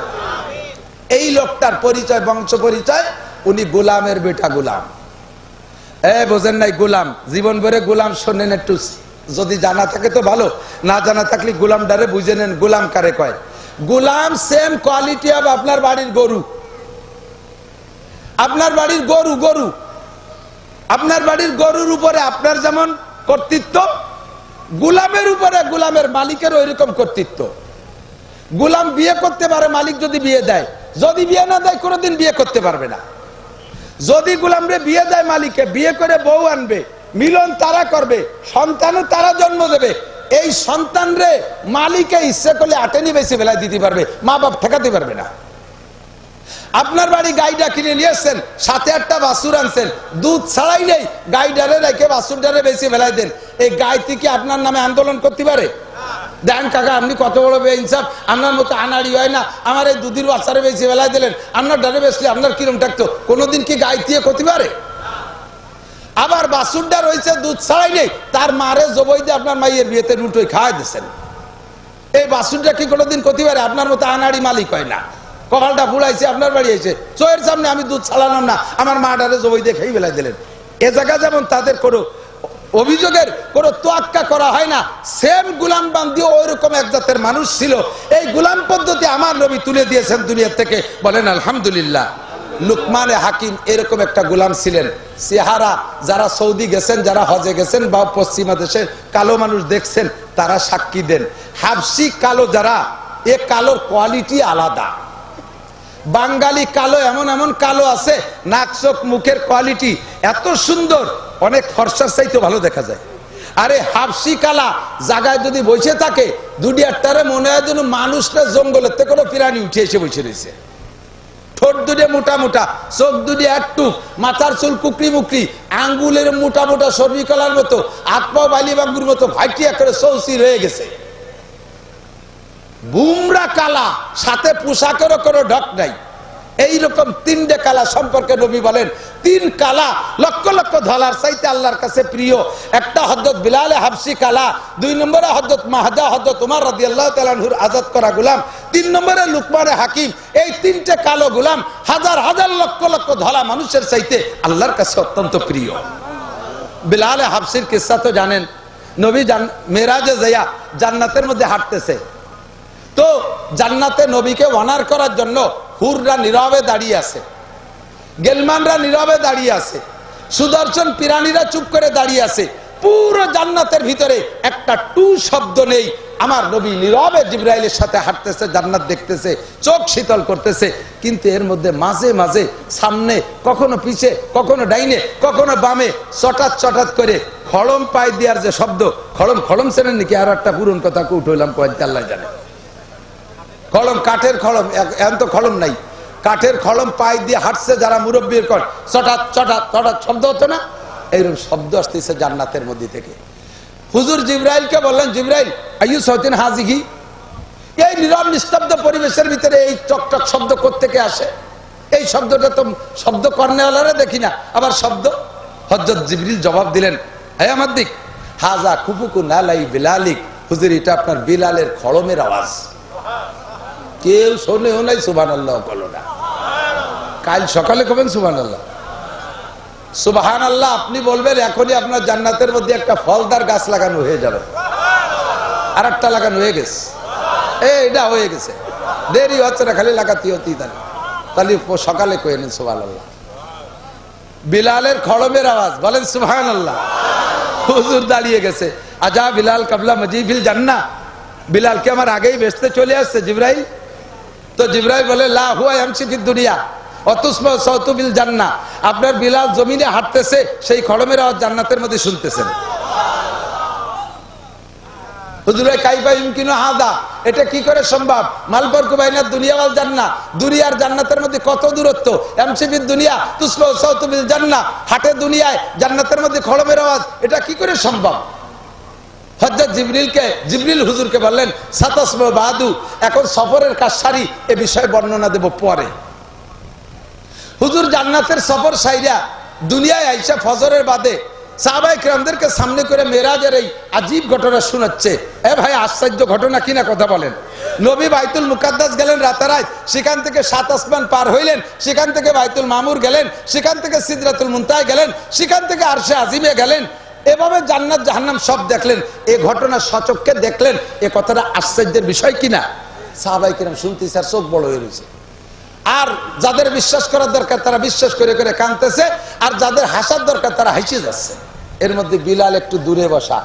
এই লোকটার পরিচয়, বংশ পরিচয়, উনি গোলামের বেটা, গোলাম। বোঝেন নাই? গোলাম, জীবন ভরে গোলাম শোনেন একটু, যদি জানা থাকে তো ভালো, না জানা থাকলে গোলাম ডারে বুঝে নেন গোলাম কারে কয়। গোলাম সেম কোয়ালিটি অফ আপনার বাড়ির গরু। আপনার বাড়ির গরু, আপনার বাড়ির গরুর উপরে আপনার যেমন কর্তৃত্ব, গোলামের উপরে গোলামের মালিকের ওইরকম কর্তৃত্ব। গোলাম বিয়ে করতে পারে মালিক যদি বিয়ে দেয়, যদি বিয়ে না দেয় কোনোদিন বিয়ে করতে পারবে না। যদি গোলামরে বিয়ে দেয় মালিকে, বিয়ে করে বউ আনবে, মিলন তারা করবে, সন্তানও তারা জন্ম দেবে। এই সন্তান রে মালিকে ইচ্ছে করলে আটেনি বেশি বেলায় দিতে পারবে, মা বাপ ঠেকাতে পারবে না। আপনার বাড়ি গাইডা কিনে নিয়েছেন, সাথে একটা বাছুর আনছেন, দুধ ছাড়াই নেই, গাইডারে রেখে বাছুরটারে বেশি বেলায় দেন, এই গাইতি কি আপনার নামে আন্দোলন করতে পারে? দেন কাকা আপনি কত বড় বেইনসাফ, আপনার মতো আনাড়ি হয় না, আমার এই দুধের বাচ্চারে বেশি বেলায় দিলেন, আপনার ডারে বেশলে আপনার কিরম থাকতো? কোনোদিন কি গাইতিয়ে করতে পারে? আবার বাছুরটা রয়েছে দুধ ছাড়াই নেই, তার মারে জবই দিয়ে আপনার মাইয়ের বিয়েতে রুটোই খাওয়াই দিচ্ছেন, এই বাছুরটা কি কোনোদিন করতে পারে? আপনার মতো আনাড়ি মালিক হয় না। কপালটা ফুলাইছে, আপনার বাড়ি এসে চোখের সামনে আমি দুধ ছাড়ালাম না, আমার মা ডারে জবই দিয়ে খেয়ে বেলায় দিলেন। এ জায়গা যেমন তাদের কোনো অভিযোগের কোনো তোয়াক্কা করা হয় না, সেম গোলাম বান্দিও ওইরকম এক জাতের মানুষ ছিল। এই গোলাম পদ্ধতি আমার নবী তুলে দিয়েছেন দুনিয়া থেকে, বলেন আলহামদুলিল্লাহ। লুকমানে হাকিম এরকম একটা গোলাম ছিলেন। চেহারা, যারা সৌদি গেছেন, যারা হজে গেছেন বা পশ্চিমা দেশের কালো মানুষ দেখছেন, তারা সাক্ষী দেন। হাবশি কালো যারা, এ কালোর কোয়ালিটি আলাদা। বাঙালি কালো এমন এমন কালো আছে, নাক চোখ মুখের কোয়ালিটি এত সুন্দর, অনেক ফর্সার চাইতে ভালো দেখা যায়। আরে হাবশি কালা জায়গায় যদি বসে থাকে, দুনিয়াটারে মনে হয় যেন মানুষটা জঙ্গলের থেকে কোনো প্রাণী উঠে এসে বসে রয়েছে। ঠোঁট দুটো মোটা মোটা, চোখ দুটো একটু, মাথার চুল কুকরি মুকরি, আঙ্গুলের মোটা মোটা সর্বি কলার মতো, হাত পাও বালি বাঙ্গুর মতো ভাইটিয়া করে চৌচির হয়ে গেছে। বুমরা কালা, সাথে পোশাকেরও কোনো ঢক নাই। এইরকম তিনটে কালা সম্পর্কে নবী বলেন, তিন কালা লক্ষ লক্ষ ধলার চাইতে আল্লাহর কাছে প্রিয়। একটা হযরত বিলাল হাবশি কালা, দুই নম্বরে হযরত মাহদা হযরত উমর রাদিয়াল্লাহু তাআলা আনহুর আজাদ করা গোলাম, তিন নম্বরে লুকমান হাকিম। এই তিনটে কালো গোলাম হাজার হাজার লক্ষ লক্ষ ধলা মানুষের চাইতে আল্লাহর কাছে অত্যন্ত প্রিয়। বিলাল হাবশির কিসসা তো জানেন। নবী মেরাজে যাইয়া জান্নাতের মধ্যে হাঁটতেছে, তো জান্নাতে নবীকে অনার করার জন্য হুররা নীরবে দাঁড়িয়ে আছে, গেলমানরা নীরবে দাঁড়িয়ে আছে, সুদর্শন পিরানিরা চুপ করে দাঁড়িয়ে আছে। পুরো জান্নাতের ভিতরে একটা টু শব্দ নেই। আমার নবী নীরবে জিবরাইলের সাথে হাঁটতেছে, জান্নাত দেখতেছে, চোখ শীতল করতেছে। কিন্তু এর মধ্যে মাঝে মাঝে সামনে, কখনো পিছে, কখনো ডাইনে, কখনো বামে চটাত চটাত করে খড়ম পায়ে দেওয়ার যে শব্দ, খড়ম খড়ম চেনেন নাকি? আর একটা পুরন কথা উঠলাম, কয়েকটা আল্লাহ জানে। খড়ম, কাঠের খড়ম, এখন তো খড়ম নাই, কাঠের খড়ম পায়ে দিয়ে হাঁটছে যারা মুরব্বীর কর, চটাত চটাত চটাত শব্দ হতো না? এইরকম শব্দ আসতেছে জান্নাতের মধ্যে থেকে। হুজুর জিবরাইলকে বললেন, জিবরাইল আইয়ু সৌতিন হাজিহি, এই নীরব নিস্তব্ধ পরিবেশের ভিতরে এই টকটক শব্দ কোত্থেকে আসে? এই শব্দটা তো শব্দ কর্নেওয়ালারা দেখি না, আবার শব্দ। হযরত জিবরিল জবাব দিলেন, হে আমার দিক, হাজা খুফুকু নালাই বিলালিক, হুজুর এটা আপনার বিলালের খড়মের আওয়াজ। কেউ শোনেও নাই, সুবহানাল্লাহ বলো না। কাল সকালে কবেন সুবহানাল্লাহ। সুবহানাল্লাহ আপনি বলবেন, এখনই আপনার জান্নাতের মধ্যে একটা ফলদার গাছ লাগানো হয়ে যাবে। আর একটা লাগানো হয়ে গেছে, এইটা হয়ে গেছে, দেরি হচ্ছে না, খালি লাগাতে হতেই তাহলে সকালে কয়ে নেন সুবহানাল্লাহ। বিলালের খড়মের আওয়াজ, বলেন সুবহানাল্লাহ। হুজুর দাঁড়িয়ে গেছে, আজা বিলাল কাবলা মজিফিল জান্নাহ, বিলাল কি আমার আগেই বেসতে চলে আসছে জিবরাইল? তো জিবরাইল বলে, লা হুয়া ইয়ামশি ফিদ দুনিয়া অতুসমা সাউতু বিল জান্নাহ, আপনার বিলাল জমিনে হাঁটতেছে, সেই খড়মের আওয়াজ জান্নাতের মধ্যে শুনতেছেন। হুজুর কাইফা ইমকিনু হাদা, এটা কি করে সম্ভব? মাল ফারকু বাইনা দুনিয়া ওয়াল জান্নাহ, দুনিয়ার জান্নাতের মধ্যে কত দূরত্ব? ইয়ামশি ফিদ দুনিয়া তুসমা সাউতু বিল জান্নাহ, হাঁটে দুনিয়ায়, জান্নাতের মধ্যে খড়মের আওয়াজ, এটা কি করে সম্ভব? হযরত জিবরিল হুজুরকে বললেন, সাতাসমা বাদু, এখন সফরের কাজ সারি, এ বিষয়ে বর্ণনা দেব পরে। হুজুর জান্নাতের সফর সাইরা দুনিয়ায় আইসা ফজরের বাদে সাহাবায়ে কেরামদেরকে সামনে করে মেরাজের এই আজীব ঘটনা শোনাচ্ছে। এ ভাই, আশ্চর্য ঘটনা কিনা কথা বলেন। নবী বাইতুল মুকাদ্দাস গেলেন রাতারাত, সেখান থেকে 7 আসমান পার হইলেন, সেখান থেকে বাইতুল মামুর গেলেন, সেখান থেকে সিদরাতুল মুনতাহা গেলেন, সেখান থেকে আরশে আজিমে গেলেন। এভাবে জান্নাত জাহান্নাম সব দেখলেন, এই ঘটনা সচক্ষে দেখলেন। এ কথাটা আশ্চর্যের বিষয় কিনা? সাহাবায়ে কেরাম শুনতেছে আর চোখ বড় হয়ে রয়েছে। আর যাদের বিশ্বাস করার দরকার তারা বিশ্বাস করে করে কাঁদতেছে, আর যাদের হাসার দরকার তারা হাসি যাচ্ছে। এর মধ্যে বিলাল একটু দূরে বসা,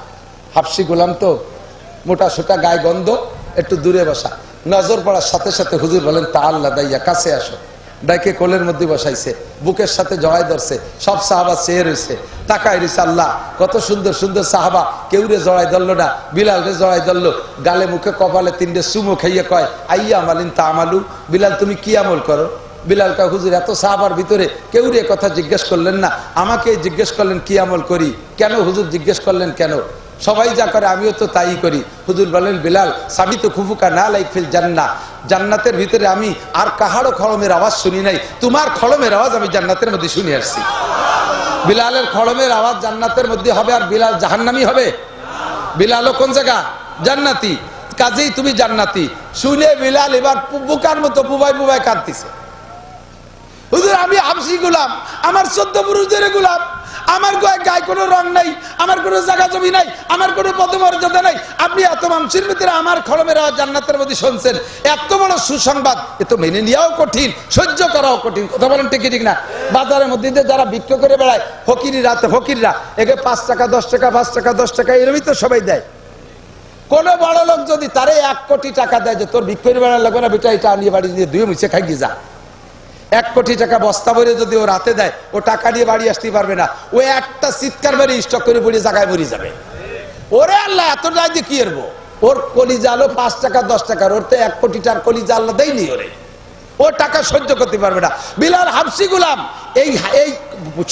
হাবশি গোলাম তো, মোটা সোটা গায়ে গন্ধ, একটু দূরে বসা। নজর পড়ার সাথে সাথে হুজুর বলেন, তাআল্লা দাইয়া, কাছে আসো। ডাইকে কোলের মধ্যে বসাইছে, বুকের সাথে জড়াই ধরছে। সব সাহাবা চেয়ে রয়েছে, তাকায় রয়েছে। আল্লাহ, কত সুন্দর সুন্দর সাহাবা, কেউ রে জড়াই ধরলো না, বিলাল রে জড়াই ধরলো, গালে মুখে কপালে 3টে চুমো খাইয়ে কয়, আইয়া আমালিন তা আমালু, বিলাল তুমি কি আমল করো? বিলাল কয়, হুজুর এত সাহাবার ভিতরে কেউ রে কথা জিজ্ঞেস করলেন না, আমাকে জিজ্ঞেস করলেন কি আমল করি। কেন হুজুর জিজ্ঞেস করলেন কেন? সবাই যা করে আমিও তো তাই করি। হুজুর বলেন, বিলাল সাবি তো খুফুকা না লাইক ফিল জান্নাহ, জান্নাতের ভিতরে আমি আর কাহারও খড়মের আওয়াজ শুনি নাই, তোমার খড়মের আওয়াজ আমি জান্নাতের মধ্যে শুনে আসছি। বিলালের খড়মের আওয়াজ জান্নাতের মধ্যে হবে, আর বিলাল জাহান্নামী হবে? বিলালও কোন জায়গা? জান্নাতি। কাজেই তুমি জান্নাতি। শুনে বিলাল এবার বুকার মতো বুবাই বুবাই কাঁদতেছে। হুজুর আমি হাবশি গোলাম, আমার 14 পুরুষদের গোলাম, আমার গায়ে কোনো রং নাই, আমার কোনো জায়গা জমি নাই, আমার কোনো পদমর্যাদা নাই, আপনি এত মানুষের ভিতরে আমার খড়মের আওয়াজ জান্নাতের মধ্যে শুনছেন, এত বড় সুসংবাদ, এ তো মেনে নেওয়াও কঠিন, সহ্য করাও কঠিন। কথা বলেন ঠিক ঠিক না? বাজারের মধ্যে যারা বিক্রি করে বেড়ায়, ফকিররা একে 5 টাকা 10 টাকা 5 টাকা 10 টাকা এরমই তো সবাই দেয়। কোন বড় লোক যদি তারে 1 কোটি টাকা দেয়, যে তোর বিক্রি বেড়া লাগবে না বেটা, এটা আনিয়ে বাড়ি দিয়ে ধুয়ে মুছে খাই গিয়ে যা, 1 কোটি টাকা বস্তা ভরে যদি ও রাতে দেয়, ও টাকা নিয়ে বাড়ি আসতে পারবে না, ও একটা চিৎকার মেরে স্টক করে পড়ে জায়গায় মরে যাবে। ওরে আল্লাহ, এত টাকা দিয়ে কি করবো? ওর কলিজা আলো 5 টাকা 10 টাকার, ওর তো 1 কোটি টাকার কলিজা আল্লাহ দেয়নি ওরে। ও টাকা সহ্য করতে পারবে না। বিলাল হাবশি গোলাম এই এই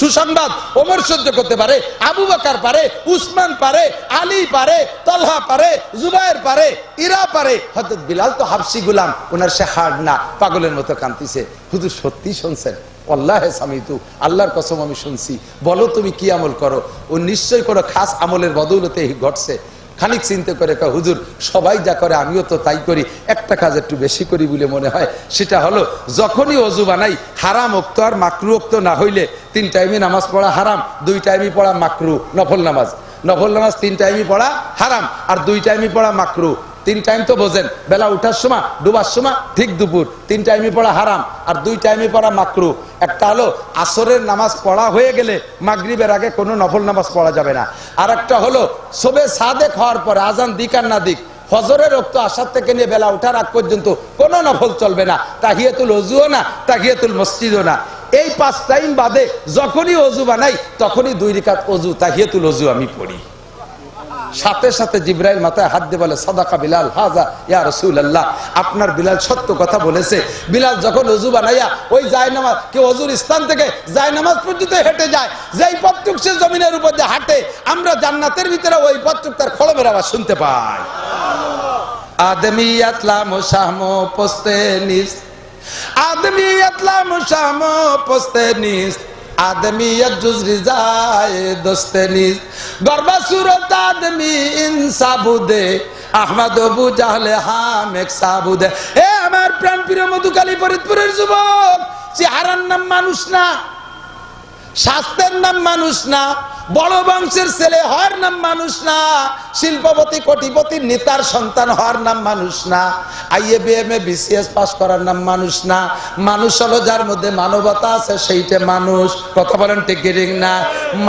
সুসংবাদ ওমর সহ্য করতে পারে, আবু বকর পারে, উসমান পারে, আলী পারে, তালহা পারে, জুবায়ের পারে, ইরা পারে। হযরত বিলাল তো হাবশি গোলাম, ওনার সে হাড় না, পাগলের মতো কাঁদতেছে। হুজুর সত্যি শুনছেন? আল্লাহে সামিতু, আল্লাহর কসম আমি শুনছি। বলো তুমি কি আমল করো? ও নিশ্চয় কোনো খাস আমলের বদৌলতে এই ঘটছে। খানিক চিন্তা করে কয়, হুজুর সবাই যা করে আমিও তো তাই করি, একটা কাজ একটু বেশি করি বলে মনে হয়। সেটা হলো যখনই অজু বানাই, হারাম ওক্ত আর মাকরু ওক্ত না হইলে 3 টাইমে নামাজ পড়া হারাম, 2 টাইমে পড়া মাকরু। নফল নামাজ 3 টাইমে পড়া হারাম, আর 2 টাইমে পড়া মাকরু। 3 টাইম তো বোঝেন, বেলা উঠার সময়, ডুবার সময়, ঠিক দুপুর। 3 টাইমে পড়া হারাম আর 2 টাইমে পড়া মাকরু। একটা হলো আসরের নামাজ পড়া হয়ে গেলে মাগরিবের আগে কোনো নফল নামাজ পড়া যাবে না। আর একটা হলো শোবে সাদেক হওয়ার পরে, আজান দিক আর না দিক, ফজরের রক্ত আসার থেকে নিয়ে বেলা উঠার আগ পর্যন্ত কোনো নফল চলবে না। তাহিয়াতুল ওযুও না, তাহিয়াতুল মসজিদও না। এই 5 টাইম বাদে যখনই অজু বানাই তখনই 2 রাকাত অজু, তাহিয়াতুল ওযু আমি পড়ি। সাথে সাথে জিবরাইল মাথায় হাত দিয়ে বলে, সাদাকা বিলাল হাজা ইয়া রাসূলুল্লাহ, আপনার বিলাল সত্য কথা বলেছে। বিলাল যখন ওযু বানাইয়া ওই জায়নামাজ, কে ওযুর স্থান থেকে জায়নামাজ পর্যন্ত হেঁটে যায়, যেই পথটুক সে জমিনের উপর দিয়ে হাঁটে, আমরা জান্নাতের ভিতরে ওই পথটুক তার খড়মের আওয়াজ শুনতে পাই। আদমিয়াত লা মুশাহমু পোস্তেনিস, আদমিয়াত লা মুশাহমু পোস্তেনিস, আদমিয়ত জুজরি যায় দোস্তেনিস, গরবা সুরত আদমি ইনসাবুদে, আহমদ আবু জাহলে হামেক সাবুদে। এ আমার প্রাণ প্রিয় মধুকালী ফরিদপুরের যুবক, চেহারার নাম মানুষ না, স্বাস্থ্যের নাম মানুষ না, বড় বংশের ছেলে হওয়ার নাম মানুষ না, শিল্পপতি কোটিপতির নেতার সন্তান হওয়ার নাম মানুষ না, IABM-এ BCS পাস করার নাম মানুষ না। মানুষ হলো যার মধ্যে মানবতা আছে, সেইটা মানুষ। কথা বলেন ঠিক ঠিক না?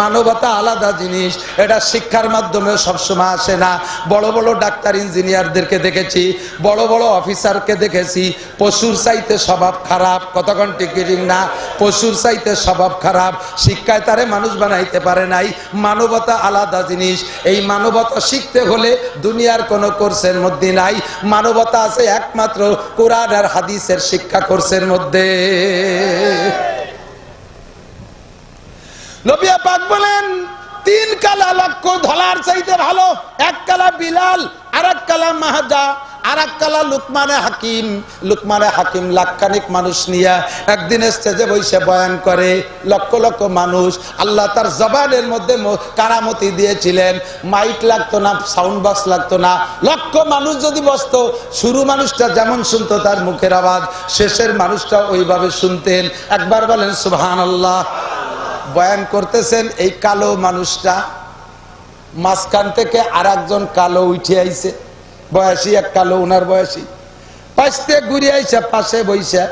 মানবতা আলাদা জিনিস, এটা শিক্ষার মাধ্যমে সবসময় আসে না। বড় বড় ডাক্তার ইঞ্জিনিয়ারদেরকে দেখেছি, বড় বড় অফিসারকে দেখেছি, পশুর চাইতে স্বভাব খারাপ। কতক্ষণ ঠিক ঠিক না? পশুর চাইতে স্বভাব খারাপ, শিক্ষায় তারে মানুষ বানাইতে পারে নাই। মানবতা আলাদা জিনিস। এই মানবতা শিখতে হলে দুনিয়ার কোনো কোর্সের মধ্যে নাই, মানবতা আছে একমাত্র কোরআন আর হাদিসের শিক্ষা কোর্সের মধ্যে। নবী পাক বলেন, 3 কালা লক্ষ্য ধলার চাইতে ভালো। 1 কালা বিলাল, আর 1 কালা মাহাজা, আর 1 কালা লুকমানে হাকিম। লুকমানে হাকিম লাখখানিক মানুষ নিয়ে একদিন স্টেজে বসে বয়ান করে, লক্ষ লক্ষ মানুষ। আল্লাহ তার জবানের মধ্যে কারামতি দিয়েছিলেন, মাইক লাগতো না, সাউন্ড বক্স লাগতো না। লক্ষ মানুষ যদি বসতো, শুরু মানুষটা যেমন শুনতো তার মুখের আওয়াজ, শেষের মানুষটা ওইভাবে শুনতেন। একবার বলেন সুবহানাল্লাহ। বয়ান করতেছেন, এই কালো মানুষটা মাঝখান থেকে আর একজন কালো উঠে আইছে, বয়সী এক কালো, উনার বয়সী, পাশে ঘুরে আইসা পাশে বইসা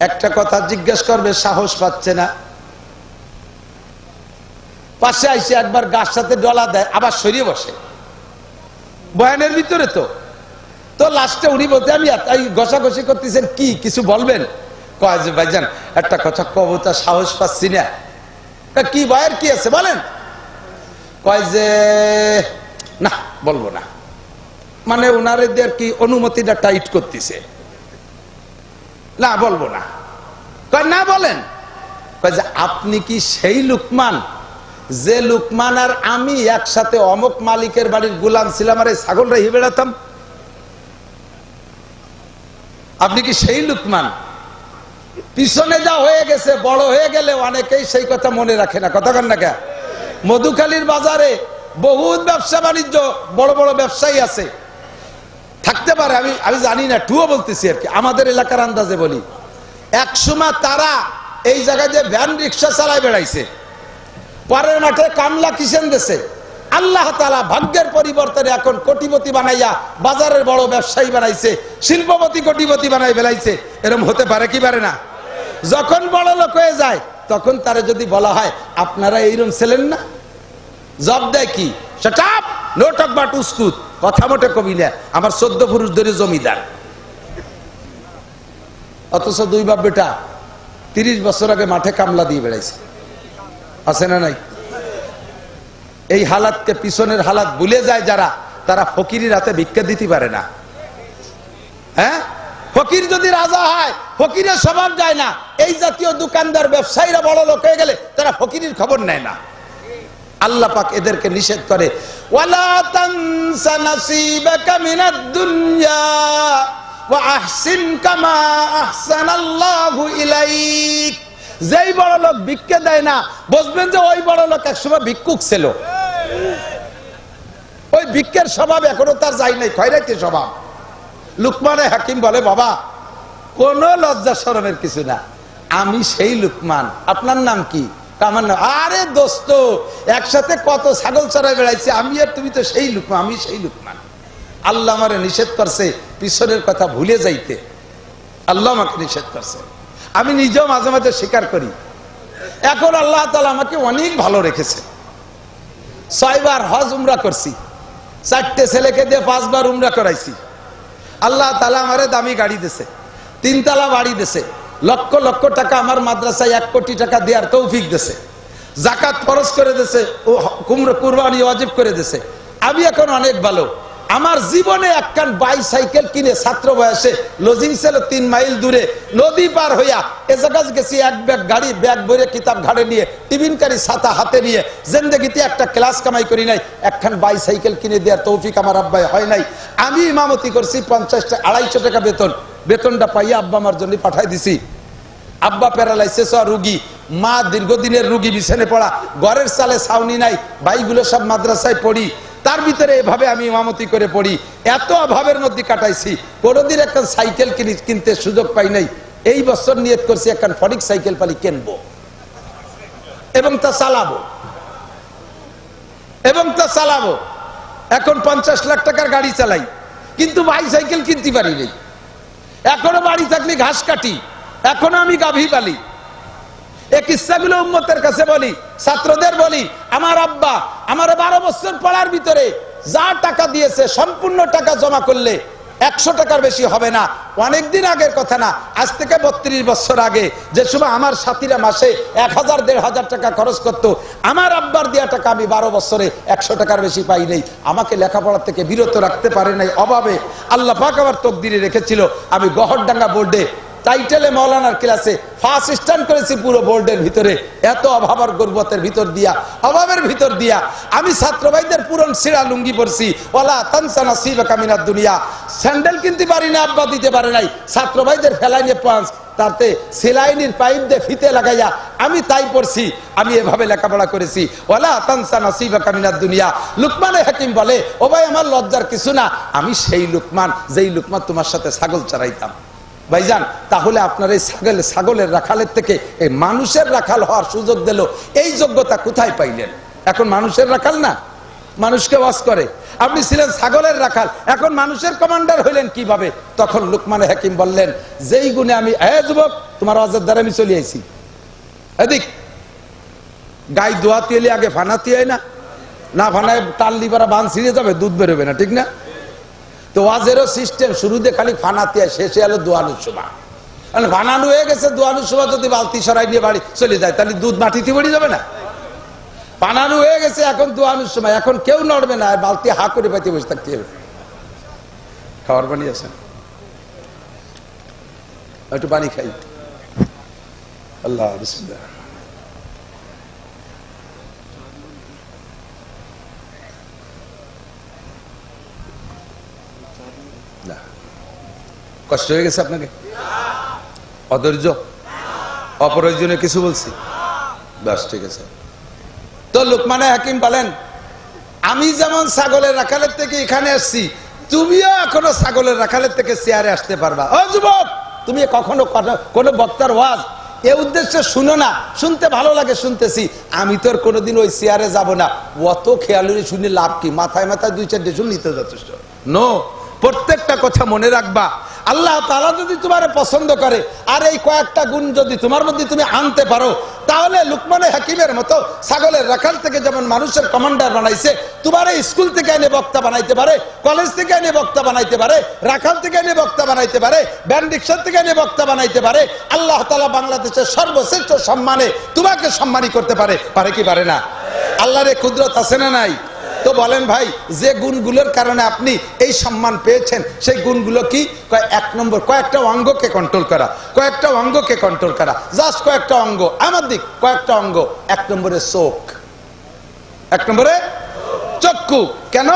একটা কথা জিজ্ঞেস করবে, সাহস পাচ্ছে না। পাশে আইসে একবার গাছ সাথে ডলা দেয়, আবার সরিয়ে বসে। বয়ানের ভিতরে তো লাস্টে উনি বলতে, আমি ঘষাঘষি করতেছেন, কি কিছু বলবেন? কয় যে ভাইজান একটা কথা কব, তা সাহস পাচ্ছি না। কি বয়ের কি আছে বলেন? কয় যে না বলবো না, মানে উনারদের কি অনুমতিটা টাইট করতেছে, না বলবো না। কয় না বলেন। কয় যে আপনি কি সেই লুকমান, যে লুকমান আর আমি একসাথে অমুক মালিকের বাড়ির গোলাম ছিলাম, আর এই ছাগলরা হি বেড়াতাম? আপনি কি সেই লুকমান? পিছনে যা হয়ে গেছে, বড় হয়ে গেলে অনেকেই সেই কথা মনে রাখে না। কথা কন না কে? মধুখালীর বাজারে বহুত ব্যবসা বাণিজ্য, বড় বড় ব্যবসায়ী আছে, থাকতে পারে, আমি জানি না, টুও বলতেছি আর কি, আমাদের এলাকার আন্দাজে বলি। একসময় তারা এই জায়গায় যে ভ্যান রিক্সা চালায় বেড়াইছে, পরের মাঠে কামলা কিষেন দেশে। আল্লাহ তাআলা ভাগ্যের পরিবর্তনে এখন কোটিপতি বানাইয়া বাজারের বড় ব্যবসায়ী বানাইছে, শিল্পপতি কোটিপতি বানাই বেলাইছে। এরকম হতে পারে কি পারে না? যখন বড় লোক হয়ে যায়, তখন তারা যদি বলা হয় আপনারা এইরকম ছিলেন না, জব দেয় কি, shut up, no talk but উস্কুত, কথা মোটে কবি না, আমার 14 পুরুষ ধরে জমিদার। অথচ 2 বাপ বেটা 30 বছর আগে মাঠে কামলা দিয়ে বেড়াইছে, আছে না নাই? এই হালাতকে, পিছনের হালাত ভুলে যায় যারা, তারা ফকিরের হাতে ভিক্ষা দিতে পারে না। হ্যাঁ, ফকির যদি রাজা হয়, ফকিরের স্বভাব যায় না। এই জাতীয় দোকানদার ব্যবসায়ীরা বড় লোক হয়ে গেলে তারা ফকিরের খবর নেয় না। আল্লাহ পাক এদেরকে নিষেধ করে, ওয়ালা তানসা নাসিবাকা মিনাদ দুনিয়া ওয়া আহসিন কামা আহসানাল্লাহু ইলাইক। যেই বড় লোক ভিক্ষা দেয় না, বুঝবেন যে ওই বড় লোক একসময় ভিক্ষুক ছিল। ওই ভিক্ষের স্বভাব এখনো তার যায় নাই, খয়রাতি স্বভাব। লুকমানে হাকিম বলে, বাবা কোন লজ্জা শরমের কিছু না, আমি সেই লুকমান। আপনার নাম কি? আমার নাম। আরে দোস্ত, একসাথে কত ছাগল চড়াই বেড়াইছে, আমি আর তুমি তো সেই লুকমান। আমি সেই লুকমান। আল্লাহ আমারে নিষেধ করছে পিছনের কথা ভুলে যাইতে। আল্লাহ আমাকে নিষেধ করছে, আমি নিজেও মাঝে মাঝে স্বীকার করি। এখন আল্লাহ তাআলা আমাকে অনেক ভালো রেখেছে। 6 বার হজ উমরা করছি, 4টে ছেলেকে দিয়ে 5 বার উমরা করাইছি। আল্লাহ তাআলা আমারে দামি গাড়ি দিয়েছে, 3 তলা বাড়ি দিয়েছে, লক্ষ লক্ষ টাকা আমার মাদ্রাসায় 1 কোটি টাকা দেওয়ার তৌফিক দিয়েছে, যাকাত ফরজ করে দিয়েছে, ও কুরবানি ওয়াজিব করে দিয়েছে। আমি এখন অনেক ভালো। আমার জীবনে একখান বাইসাইকেল কিনে ছাত্র বয়সে লজিং ছিল 3 মাইল দূরে, নদী পার হইয়া এ জায়গা গেছি, 1 ব্যাগ গাড়ি, ব্যাগ ভরে কিতাব ঘাড়ে নিয়ে, টিফিনকারী ছাতা হাতে নিয়ে। জিন্দেগিতে একটা ক্লাস কামাই করি নাই, একখান বাইসাইকেল কিনে দেওয়ার তৌফিক আমার আব্বাই হয় নাই। আমি ইমামতি করছি, 250 টাকা বেতন। বেতনটা পাইয়া আব্বা আমার জন্য পাঠাই দিছি। আব্বা প্যারালাইসিস রুগী, মা দীর্ঘদিনের রুগী, বিছানে পড়া, ঘরের চালে ছাউনি নাই, ভাইগুলো সব মাদ্রাসায় পড়ি। তার ভিতরে এভাবে আমি ইমামতি করে পড়ি। এত অভাবের মধ্যে কাটাইছি, কোনোদিন একটা সাইকেল কিনতে সুযোগ পাই নাই। এই বছর নিয়ত করছি একখান ফরিক সাইকেল পালি কিনবো এবং তা চালাবো। এখন 50 লাখ টাকার গাড়ি চালাই, কিন্তু বাইসাইকেল কিনতে পারি নাই। এখনো বাড়ি থাকলে ঘাস কাটি, এখনো আমি গাভী পালি। এই কিস্সাগুলো উম্মতের কাছে বলি, ছাত্রদের বলি। আমার আব্বা আমার 12 বছর পড়ার ভিতরে যা টাকা দিয়েছে, সম্পূর্ণ টাকা জমা করলে 100 টাকার বেশি হবে না। অনেকদিন আগের কথা না, আজ থেকে 32 বছর আগে, যে সময় আমার সাথীরা মাসে 1000-1500 টাকা খরচ করত, আমার আব্বার দেওয়া টাকা আমি 12 বছরে 100 টাকার বেশি পাই নাই। আমাকে লেখাপড়া থেকে বিরত রাখতে পারে নাই অভাবে। আল্লাহ পাক আমার তকদিরে রেখেছিল আমি গহরডাঙ্গা বোর্ডে টাইটেলে মৌলানার ক্লাসে ফার্স্ট স্ট্যান্ড করেছি পুরো বোর্ডের ভিতরে। এত অভাব আর গর্বতের ভিতর দিয়া, অভাবের ভিতর দিয়া আমি ছাত্র ভাইদের পুরন সিরা লুঙ্গি পরছি। ওয়ালা তানসা নাসিবাকা মিনাদ দুনিয়া। স্যান্ডেল কিনতে পারি না, আব্বা দিতে পারে নাই। ছাত্র ভাইদের ফেলাইনে পাঁচ, তাতে সেলাইনির পাইপ দিয়ে ফিতে লাগাইয়া আমি তাই পড়ছি। আমি এভাবে লেখাপড়া করেছি। ওয়ালা তানসা নাসিবাকা মিনাদ দুনিয়া। লুকমানে হাকিম বলে, ও ভাই আমার লজ্জার কিছু না, আমি সেই লুকমান যেই লুকমান তোমার সাথে ছাগল চড়াইতাম। ভাইজান, তাহলে আপনার এই ছাগলের রাখালের থেকে এই মানুষের রাখাল হওয়ার সুযোগ দিল, এই যোগ্যতা কোথায় পাইলেন? এখন মানুষের রাখাল না, মানুষকে ওয়াজ করে। আপনি ছিলেন ছাগলের রাখাল, এখন মানুষের কমান্ডার হইলেন কিভাবে? তখন লুকমানে হাকিম বললেন, যেই গুণে আমি, যুবক তোমার ওয়াজের দ্বারা আমি চলে আইছি, এদিক গাই দোয়াতে এলে আগে ফানাতে হয় না ফানায় টাল লিবারা বান ছিঁড়ে যাবে, দুধ বেরোবে না, ঠিক না? তো ওয়াজেরও সিস্টেম, শুরুতে খালি ফানাতে হয়, শেষে হলো দোয়ানোর সময়। ফানানো হয়ে গেছে, দোয়ানোর সময় যদি বালতি সরাই নিয়ে বাড়ি চলে যায়, তাহলে দুধ মাটিতে পড়ে যাবে না? ফানানো হয়ে গেছে, এখন দোয়ানোর সময়, এখন কেউ নড়বে না, বালতি হা করে পাইতে বসে থাকতে হবে। খাবার পানি আছে? একটু পানি খাই। আল্লাহ বিসমিল্লাহ। কষ্ট হয়ে গেছে আপনাকে? অধৈর্য, অপ্রয়োজনীয় কিছু বলছি? বাস, ঠিক আছে। তো লুকমানে হাকিম বলেন, আমি যেমন ছাগলের রাখালের থেকে এখানে আসছি, তুমিও এখনো ছাগলের রাখালের থেকে চেয়ারে আসতে পারবা। ও যুবক, তুমি কখনো কোনো বক্তার ওয়াজ এ উদ্দেশ্যে শুনো না, শুনতে ভালো লাগে শুনতেছি, আমি তোর কোনোদিন ওই চেয়ারে যাব না। অত খেয়ালুরি শুনে লাভ কি? মাথায় 2-4 শুনলি তো যথেষ্ট। নো, প্রত্যেকটা কথা মনে রাখবা। আল্লাহ তাআলা যদি তোমার পছন্দ করে আর এই কয়েকটা গুণ যদি তোমার মধ্যে তুমি আনতে পারো, তাহলে লুকমানে হাকিমের মতো ছাগলের রাখাল থেকে যেমন মানুষের কমান্ডার বানাইছে, তোমার এই স্কুল থেকে এনে বক্তা বানাইতে পারে, কলেজ থেকে এনে বক্তা বানাইতে পারে, রাখাল থেকে এনে বক্তা বানাইতে পারে, ব্যান্ড রিক্সা থেকে এনে বক্তা বানাইতে পারে। আল্লাহ তাআলা বাংলাদেশের সর্বশ্রেষ্ঠ সম্মানে তোমাকে সম্মানী করতে পারে, পারে কি পারে না? আল্লাহর কুদরত আছে না নাই? তো বলেন ভাই, যে গুণগুলোর কারণে আপনি এই সম্মান পেয়েছেন সেই গুণগুলো কি? এক নম্বর, কয়েকটা অঙ্গকে কন্ট্রোল করা, কয়েকটা অঙ্গকে কন্ট্রোল করা, জাস্ট কয়েকটা অঙ্গ, আমার দিক কয়েকটা অঙ্গ। এক নম্বরে চোখ, এক নম্বরে চক্ষু। কেন?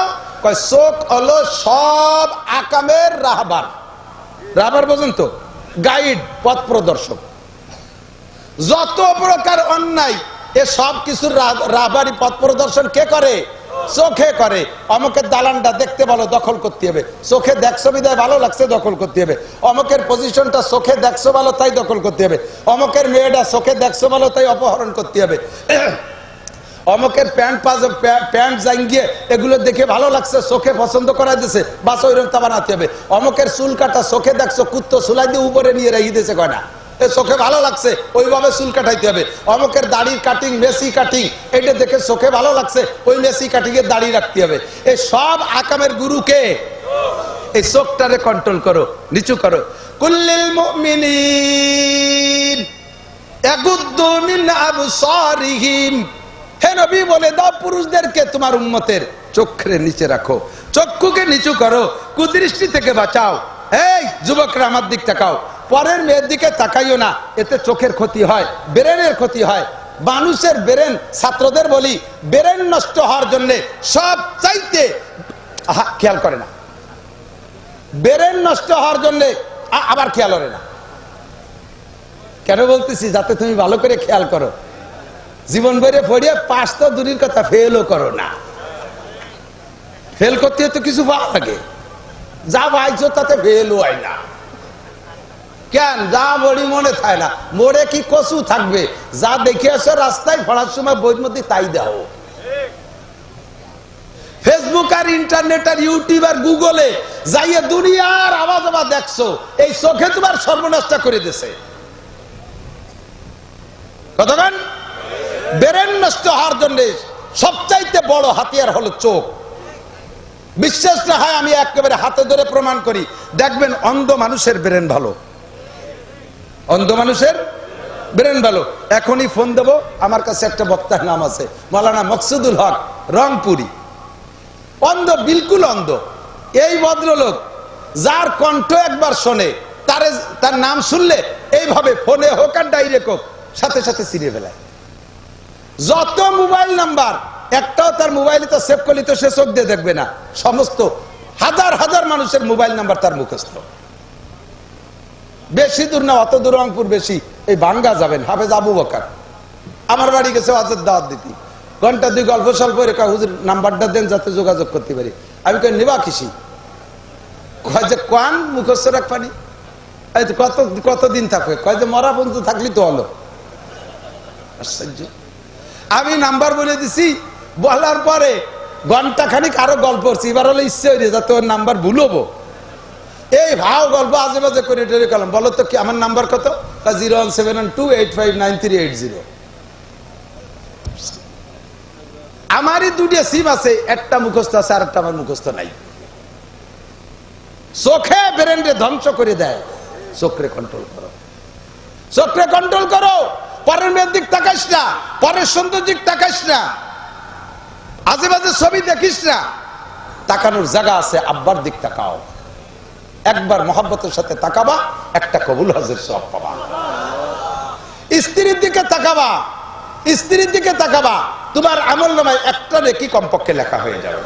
চোখ হলো সব আকামের রাহবার। রাহবার বোঝেন তো? গাইড, পথ প্রদর্শক। যত প্রকার অন্যায় এ সব কিছুর রাহবারি, পথ প্রদর্শন কে করে? চোখে করে। অমুকের দালানটা দেখতে ভালো, দখল করতে হবে, চোখে দেখছো বিদায় ভালো লাগছে, দখল করতে হবে। অমুকের পজিশনটা চোখে দেখছো ভালো, তাই দখল করতে হবে। অমুকের মেয়েটা চোখে দেখছো ভালো, তাই অপহরণ করতে হবে। অমুকের প্যান্ট জাঙ্গিয়ে এগুলো দেখে ভালো লাগছে, চোখে পছন্দ করা দিয়েছে, বাস ওইরকম তা বানাতে হবে। অমুকের চুল কাটা চোখে দেখছো, কুত্তো চুলাই দিয়ে উপরে নিয়ে রেখে দিয়েছে, কয় না চোখে ভালো লাগছে, ওইভাবে চুল কাটাইতে হবে। অমুকের দাড়ির কাটিং, মেসি কাটিং, এটা দেখে চোখে ভালো লাগছে, ওই মেসি কাটিং এর দাড়ি রাখতে হবে। এই সব আকামের গুরুকে, এই চোখটারে কন্ট্রোল করো, নিচু করো। কুল্লিল মুমিনিন ইয়াগুদ্দু মিন আবসারিহিম, হে নবী বলে দাও পুরুষদেরকে তোমার উম্মতের চোখের নিচে রাখো, চক্ষুকে নিচু করো, কুদৃষ্টি থেকে বাঁচাও। এই যুবকরা আমার দিক তাকাও, পরের মেয়ের দিকে তাকাইও না, এতে চোখের ক্ষতি হয়, ব্রেনের ক্ষতি হয়। মানুষের ব্রেন, ছাত্রদের বলি, ব্রেন নষ্ট হওয়ার জন্য সব চাইতে, খেয়াল করে না, ব্রেন নষ্ট হওয়ার জন্য আবার খেয়াল করে না। কেন বলতেছি? যাতে তুমি ভালো করে খেয়াল করো। জীবন ভরে পড়িয়ে পাস তো দূরের কথা, ফেলও করো না। ফেল করতে তো কিছু ভালো লাগে, যা ভাইছো তাতে ফেলও হয় না। কেন? যা বড়ি মনে থাকে না, মোড়ে কি কচু থাকবে, যা দেখে আসো রাস্তায় পড়ার সময় বইয়ের মধ্যে তাই দাও। ফেসবুক আর ইন্টারনেট আর ইউটিউব আর গুগলে যাইয়ে দুনিয়ার আওয়াজ আবার দেখছো, এই চোখে তোমার সর্বনাশটা করে দিছে। কতক্ষণ? ব্রেন নষ্ট হওয়ার জন্য সবচাইতে বড় হাতিয়ার হলো চোখ। বিশ্বাস না হয় আমি একেবারে হাতে ধরে প্রমাণ করি, দেখবেন অন্ধ মানুষের ব্রেন ভালো, অন্ধ মানুষের ব্রেন ভালো। এখনই ফোন দেব, আমার কাছে একটা বক্তার নাম আছে, মাওলানা মকসুদুল হক, রংপুরি, অন্ধ, বিলকুল অন্ধ। এই ভদ্রলোক যার কণ্ঠ একবার শোনে, তার নাম শুনলে এইভাবে ফোনে হোক আর ডাইরেক্ট হোক, সাথে সাথে চিনে ফেলায়। যত মোবাইল নাম্বার, একটাও তার মোবাইলে তো সেভ করলে তো সে চোখ দিয়ে দেখবে না, সমস্ত হাজার হাজার মানুষের মোবাইল নাম্বার তার মুখস্থ। বেশি দূর না, অত দূর রংপুর বেশি, এই বাঙ্গা যাবেন, হাফেজ আবু বকর আমার বাড়ি গেছে ওয়াজের দাওয়াত দিতে, ঘন্টা দুই গল্প স্বল্প রেখা, হুজুর নাম্বারটা দেন যাতে যোগাযোগ করতে পারি। আমি কই নিবা কিসি? কয় যে কোন মুখস্থ রাখবানি, কতদিন থাকবে? কয় যে মরা বন্ধু থাকলি তো হলো। আশ্চর্য। আমি নাম্বার বলে দিছি, বলার পরে ঘন্টা খানিক আরো গল্প করছি, এবার হলে ইচ্ছে হয়ে যাতে ওর নাম্বার ভুলবো, এই ভাও গল্প আজে বাজে করে টেরে গেলাম। বলো তো কি আমার নাম্বার কত? 01712859380। আমারই দুটো সিম আছে, একটা মুখস্থ আছে আর একটা আমার মুখস্থ নাই। চোখে ব্রেনকে ধ্বংস করে দেয়। চোখে কন্ট্রোল করো, চোখে কন্ট্রোল করো। পরের মেয়ের দিক তাকাইস না, পরের সৌন্দর্য দিক তাকাইস না, আজে বাজে ছবি দেখিস না। তাকানোর জায়গা আছে, আব্বার দিক তাকাও। একবার মহব্বতের সাথে তাকাবা, একটা কবুল হজের সব পাবা। স্ত্রীর দিকে তাকাবা, স্ত্রীর দিকে তাকাবা, তোমার আমল নামায় একটা নেকি কমপক্ষে লেখা হয়ে যাবে।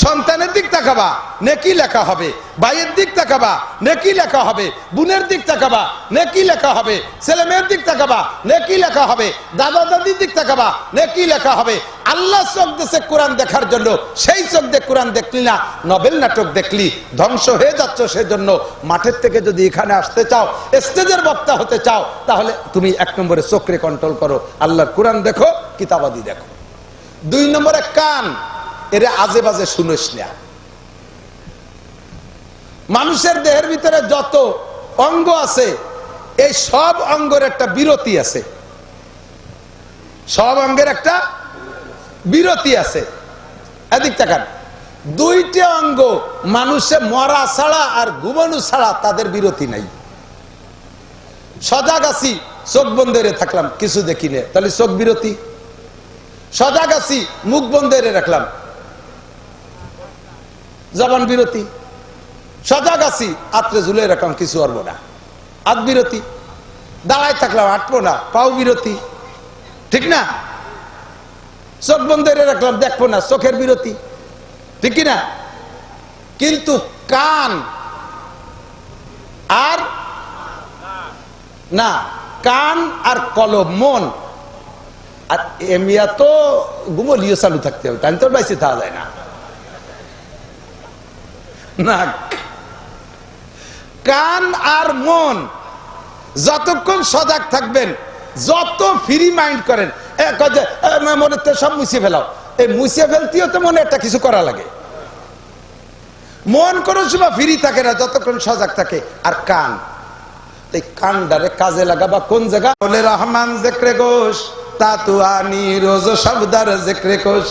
সন্তানের দিক তাকাবা, নেকি লেখা হবে। ভাইয়ের দিক তাকাবা, নেকি লেখা হবে। বোনের দিক তাকাবা, নেকি লেখা হবে। ছেলে মেয়ের দিক তাকাবা, নেকি লেখা হবে। দাদা দাদির দিক তাকাবা, নেকি লেখা হবে। আল্লাহ চোখ দিয়েছে কোরআন দেখার জন্য, সেই চোখ দিয়ে কোরআন দেখলি না, নবেল নাটক দেখলি, ধ্বংস হয়ে যাচ্ছ। সেজন্য মাঠের থেকে যদি এখানে আসতে চাও, স্টেজের বক্তা হতে চাও, তাহলে তুমি এক নম্বরে চোখে কন্ট্রোল করো, আল্লাহর কোরআন দেখো, কিতাবাদি দেখো। দুই নম্বরে কান, এরে আজে বাজে শুনিস না। মানুষের দেহের ভিতরে যত অঙ্গ আছে, এই সব অঙ্গের একটা বিরতি আছে, সব অঙ্গের একটা বিরতি আছে। এদিক তাকান, দুইটা অঙ্গ মানুষে মরা ছাড়া আর ঘুমানো ছাড়া তাদের বিরতি নাই। সজাগ আছি, চোখ বন্ধ করে থাকলাম, কিছু দেখি না, তাহলে চোখ বিরতি। সজাগ আছি, মুখ বন্ধ করে রাখলাম, জবান বিরতি, সজাগ আছি, আত্রে ঝুলে রাখলাম কিছু করবো না, হাত বিরতি, দাঁড়ায় থাকলাম হাঁটবো না, পাও বিরতি, ঠিক না? চোখ বন্ধ করে রাখলাম দেখবো না, চোখের বিরতি, ঠিক কিনা? কিন্তু কান আর না, কান আর কলম, মন আর এমিয়া তো ঘুমলিও চালু থাকতে হবে, তাই তো বাইসে থাকা যায় না। না, কান আর মন যতক্ষণ সজাগ থাকবেন, যত ফ্রি মাইন্ড করেন, মনে তো সব মুছে ফেলাও, এই মুছে ফেলতেও তো মনে একটা কিছু করা লাগে। মন কোনো সময় ফ্রি থাকে না যতক্ষণ সজাগ থাকে। আর কান, এই কানডারে কাজে লাগাবা কোন জায়গা? বলে রহমান জিক্রে গোশ তাতুয়ানি রোজ শব্দার জিক্রে কোশ।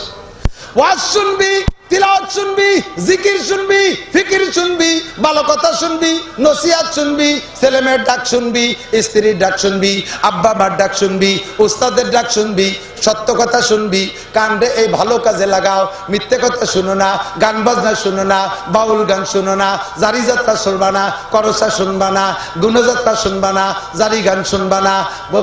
ওয়াজ শুনবি, তিলাওয়াত শুনবি, জিকির শুনবি, ফিকির শুনবি, ভালো কথা শুনবি, নসিহত শুনবি, ছেলে মেয়ের ডাক শুনবি, স্ত্রীর ডাক শুনবি, আব্বা মার ডাক শুনবি, উস্তাদের ডাক শুনবি, সত্য কথা শুনবি। কানরে এই ভালো কাজে লাগাও, মিথ্যে কথা শুনো না, গান বাজনা শুনো না, বাউল গান শুনো না, জারি যাত্রা শুনবা না, করসা শুনবা না, গুণযাত্রা শুনবা না, জারি গান শুনবা না,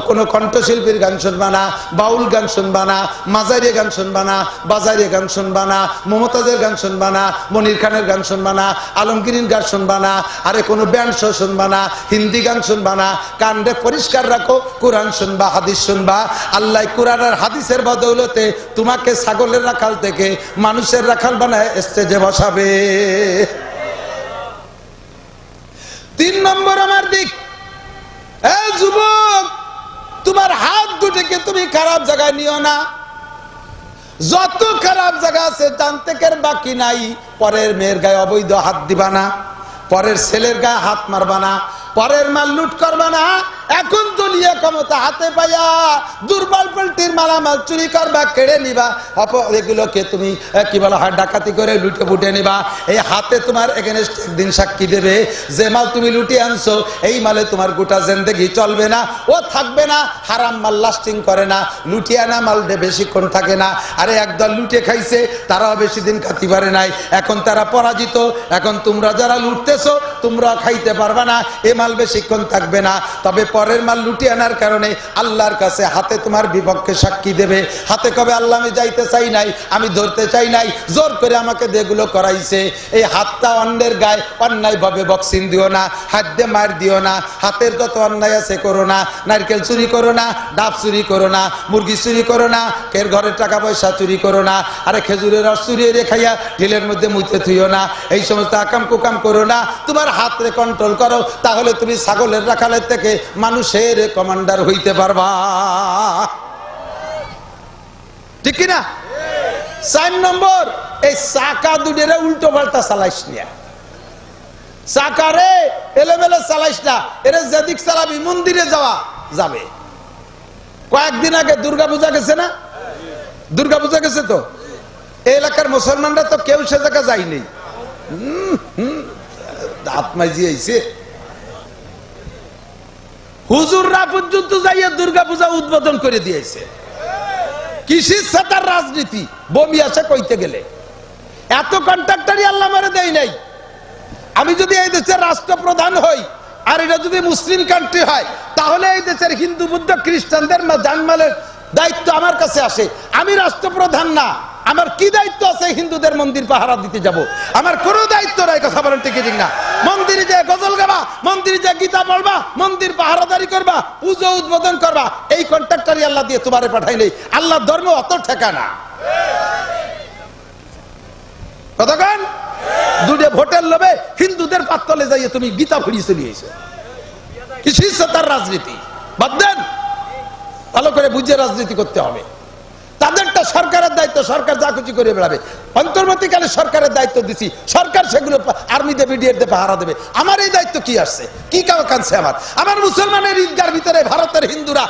কোনো কণ্ঠশিল্পীর গান শুনবা না, বাউল গান শুনবা না, মাজারি গান শুনবা না, বাজারি গান শুনবা না, মমতাজের গান শুনবা না, মনির খানের গান শুনবা না, আলমগীরের গান শুনবা না, আরে কোনো ব্যান্ড শো শুনবা না, হিন্দি গান শুনবা না। কানরে পরিষ্কার রাখো, কোরআন শুনবা, হাদিস শুনবা। আল্লাহ কোরআন আর হাদিসের বদৌলতে তোমাকে ছাগলের রাখাল থেকে মানুষের রাখাল বানায় স্টেজে বসাবে। 3 নম্বর আমার দিক, এই যুবক, তোমার হাত দুটিকে তুমি খারাপ জায়গায় নিও না। যত খারাপ জায়গা আছে জানতে কের বাকি নাই। পরের মেয়ের গায়ে অবৈধ হাত দিবা না, পরের ছেলের গায়ে হাত মারবা না, পরের মাল লুট করবা না। এখন দলীয় ক্ষমতা হাতে পাইয়া দুর্বল পাল্টির মালামাল চুরি করবা, কেড়ে নিবা, এগুলোকে তুমি কি বলা হয় ডাকাতি করে লুটে ফুটে নিবা। এই হাতে তোমার এগেনস্ট একদিন সাক্ষী দেবে, যে মাল তুমি লুটিয়ে আনছো এই মালে তোমার গোটা জিন্দেগি চলবে না, ও থাকবে না। হারাম মাল লাস্টিং করে না, লুটিয়ে আনা মাল বেশিক্ষণ থাকে না। আরে একদল লুটে খাইছে, তারাও বেশি দিন খাতে পারে নাই, এখন তারা পরাজিত। এখন তোমরা যারা লুটতেছো তোমরা খাইতে পারবা না, এ মাল বেশিক্ষণ থাকবে না। তবে পরের মাল লুটি আনার কারণে আল্লাহর কাছে হাতে তোমার বিপক্ষে সাক্ষী দেবে। হাতে কবে আল্লাহ আমি যাইতে চাই নাই, আমি ধরতে চাই নাই, জোর করে আমাকে যেগুলো করাইছে। এই হাতটা অন্যের গায়ে অন্যায় ভাবে বক্সিং দিও না, হাত দিয়ে মার দিও না। হাতের যত অন্যায় আছে করো না। নারকেল চুরি করো না, ডাব চুরি করো না, মুরগি চুরি করো না, কের ঘরের টাকা পয়সা চুরি করো না। আরে খেজুরের রস চুরি খাইয়া ঢিলের মধ্যে মুইতে থুইও না। এই সমস্ত আকাম কুকাম করো না। তোমার হাতরে কন্ট্রোল করো, তাহলে তুমি ছাগলের রাখালের থেকে মানুষের কমান্ডার হইতে পারবা, ঠিক কিনা? 4 নম্বর, এই চাকা দুটেরে উল্টো পাল্টা চালাইস না। চাকারে এলোমেলো চালাইস না, এরে যেদিক চালাবি মন্দিরে যাওয়া যাবে। কয়েকদিন আগে দুর্গাপূজা গেছে না? দুর্গাপূজা গেছে তো, এই এলাকার মুসলমানরা তো কেউ সে জায়গা যায়নি। আত্মাজি আইছে, হুজুররা পর্যন্ত যাইয়া দুর্গাপূজা উদ্বোধন করে দিয়েছে। কিসের সাতার রাজনীতি, বমি আসে কইতে গেলে। এত কন্ট্রাক্টরই আল্লাহ মারে দেয় নাই। আমি যদি এই দেশের রাষ্ট্রপ্রধান হই, আর এটা যদি মুসলিম কান্ট্রি হয়, তাহলে এই দেশের হিন্দু বুদ্ধ খ্রিস্টানদের জানমালের দায়িত্ব আমার কাছে আসে। আমি রাষ্ট্রপ্রধান না, আমার কি দায়িত্ব আছে হিন্দুদের মন্দির পাহারা দিতে যাব? আমার কোনো দায়িত্ব নাই। কথা বলেন ঠিক ঠিক না? মন্দিরে যে গজল গাবা, মন্দিরে যে গীতা পড়বা, মন্দির পাহারাদারি করবা, পুজো উদ্বোধন করবা, এই কন্ট্রাক্টরই আল্লাহ দিয়ে তোমারে পাঠাই নেই। আল্লাহর ধর্ম অত ঠেকা না। কতক্ষণ দুটো ভোটের লোভে হিন্দুদের পাতলে যাইয়ে তুমি গীতা ফিরিয়ে চলিয়েছো। কিসের তার রাজনীতি বাদ দেন, ভালো করে বুঝে রাজনীতি করতে হবে। তাদেরটা সরকারের দায়িত্ব, সরকার যা খুশি করে বেড়াবে। অন্তর্বর্তীকালে সরকারের দায়িত্ব দিছি, সরকার সেগুলো আর্মি দেবে, ডিএর দেবে, পাহারা দেবে। আমার এই দায়িত্ব কি আসছে? কি কাছে আমার? আমার মুসলমানের ঈদগার ভিতরে ভারতের হিন্দুরা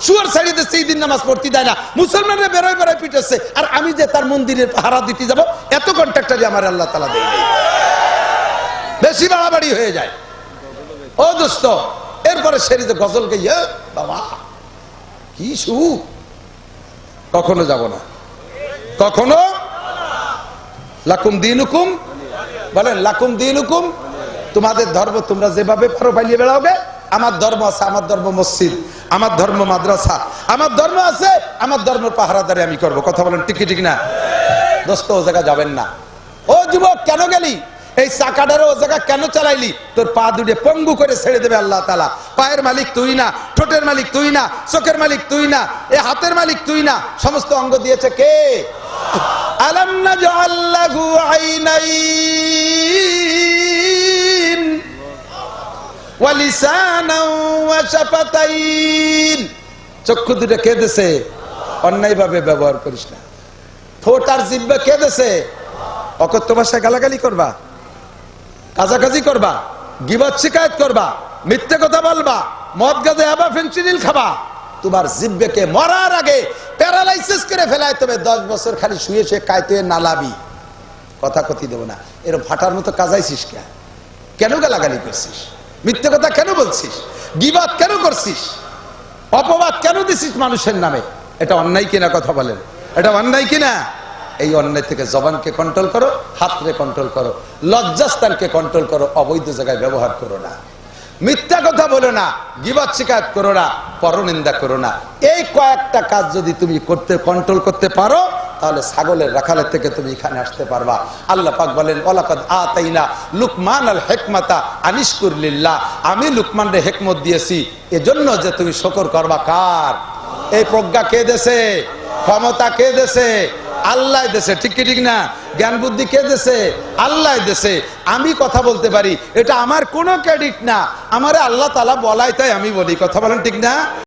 শুয়ার ছাড়িয়ে দিচ্ছে, ঈদের নামাজ পড়তে দেয় না, মুসলমানের বেরোয় বেরোয় পিটেছে, আর আমি যে তার মন্দিরের পাহারা দিতে যাব, এত কন্ট্রাক্টরই আমার আল্লাহ তাআলা দেয় নাই। বেশি বাড়াবাড়ি হয়ে যায়। ও দোস্ত, এরপরে সেরিতে গজল গাইয়া বাবা কি সুখ, কখনো যাব না, কখনো লাকুম দিনুকুম বলেন লাকুম দীনুকুম, তোমাদের ধর্ম তোমরা যেভাবে পারো পালিয়ে বেড়াবে। আমার ধর্ম আছে, আমার ধর্ম মসজিদ, আমার ধর্ম মাদ্রাসা, আমার ধর্ম আছে, আমার ধর্মের পাহারাদারি আমি করব। কথা বলেন ঠিক ঠিক না? দোস্ত ও জায়গা যাবেন না। ও যুবক কেন গেলি? এই চাকাটারে ও জায়গা কেন চালাইলি? তোর পা দুটে পঙ্গু করে ছেড়ে দেবে আল্লাহ তাআলা। পায়ের মালিক তুই না, ঠোঁটের মালিক তুই না, চোখের মালিক তুই না, এই হাতের মালিক তুই না, সমস্ত অঙ্গ দিয়েছে কে? আলাম নাজআল লাহু আইনাইন ওয়া লিসানান ওয়া শাফাতাইন। চক্ষু দুটো কে দিয়েছে? অন্যায় ভাবে ব্যবহার করিস না। ঠোঁট আর জিহ্বা কে দিয়েছে? অকথ্য ভাষায় গালাগালি করবা, কাজাকাজি করবা, গীবত শিকায়ত করবা, মিথ্যে কথা বলবা, মদ গাঁজা আবা ফেনসিডিল খাবা। তোমার জিহ্বাকে মরার আগে প্যারালাইসিস করে ফেলায় তবে 10 বছর খালি শুয়ে শুয়ে কাইতে নালাবি। কথা কথি দেব না। এরকম ফাটার মতো কাজাইছিস কেন? গালাগালি করছিস? মিথ্যে কথা কেন বলছিস? গীবত কেন করছিস? অপবাদ কেন দিছিস মানুষের নামে? এটা অন্যায় কিনা? কথা বলেন, এটা অন্যায় কিনা? এই অন্যায় থেকে জবানকে কন্ট্রোল করো, হাতরে কন্ট্রোল করো, লজ্জাস্থানকে কন্ট্রোল করো, অবৈধ জায়গায় ব্যবহার করো না, মিথ্যা কথা বলো না, গীবত শিকায়ত করো না, পরনিন্দা করো না। এই কয়েকটা কাজ যদি তুমি কন্ট্রোল করতে পারো তাহলে ছাগলের রাখালের থেকে তুমি এখানে আসতে পারবা। আল্লাহ পাক বলেন ওয়ালাকাদ আতাইনা লুকমানাল হিকমাতা আনিশকুর লিল্লাহ। আমি লুকমানরে হিকমত দিয়েছি এজন্য যে তুমি শুকর করবা। কার? এই প্রজ্ঞা কে দেছে? ক্ষমতা কে দেছে? আল্লাহ দেশে। ঠিক কি ঠিক না? জ্ঞান বুদ্ধি কে দেশে? আল্লাহ দেশে। আমি কথা বলতে পারি, এটা আমার কোনো ক্রেডিট না, আমারে আল্লাহ তাআলা বলাই, তাই আমি বলি। কথা বলেন ঠিক না?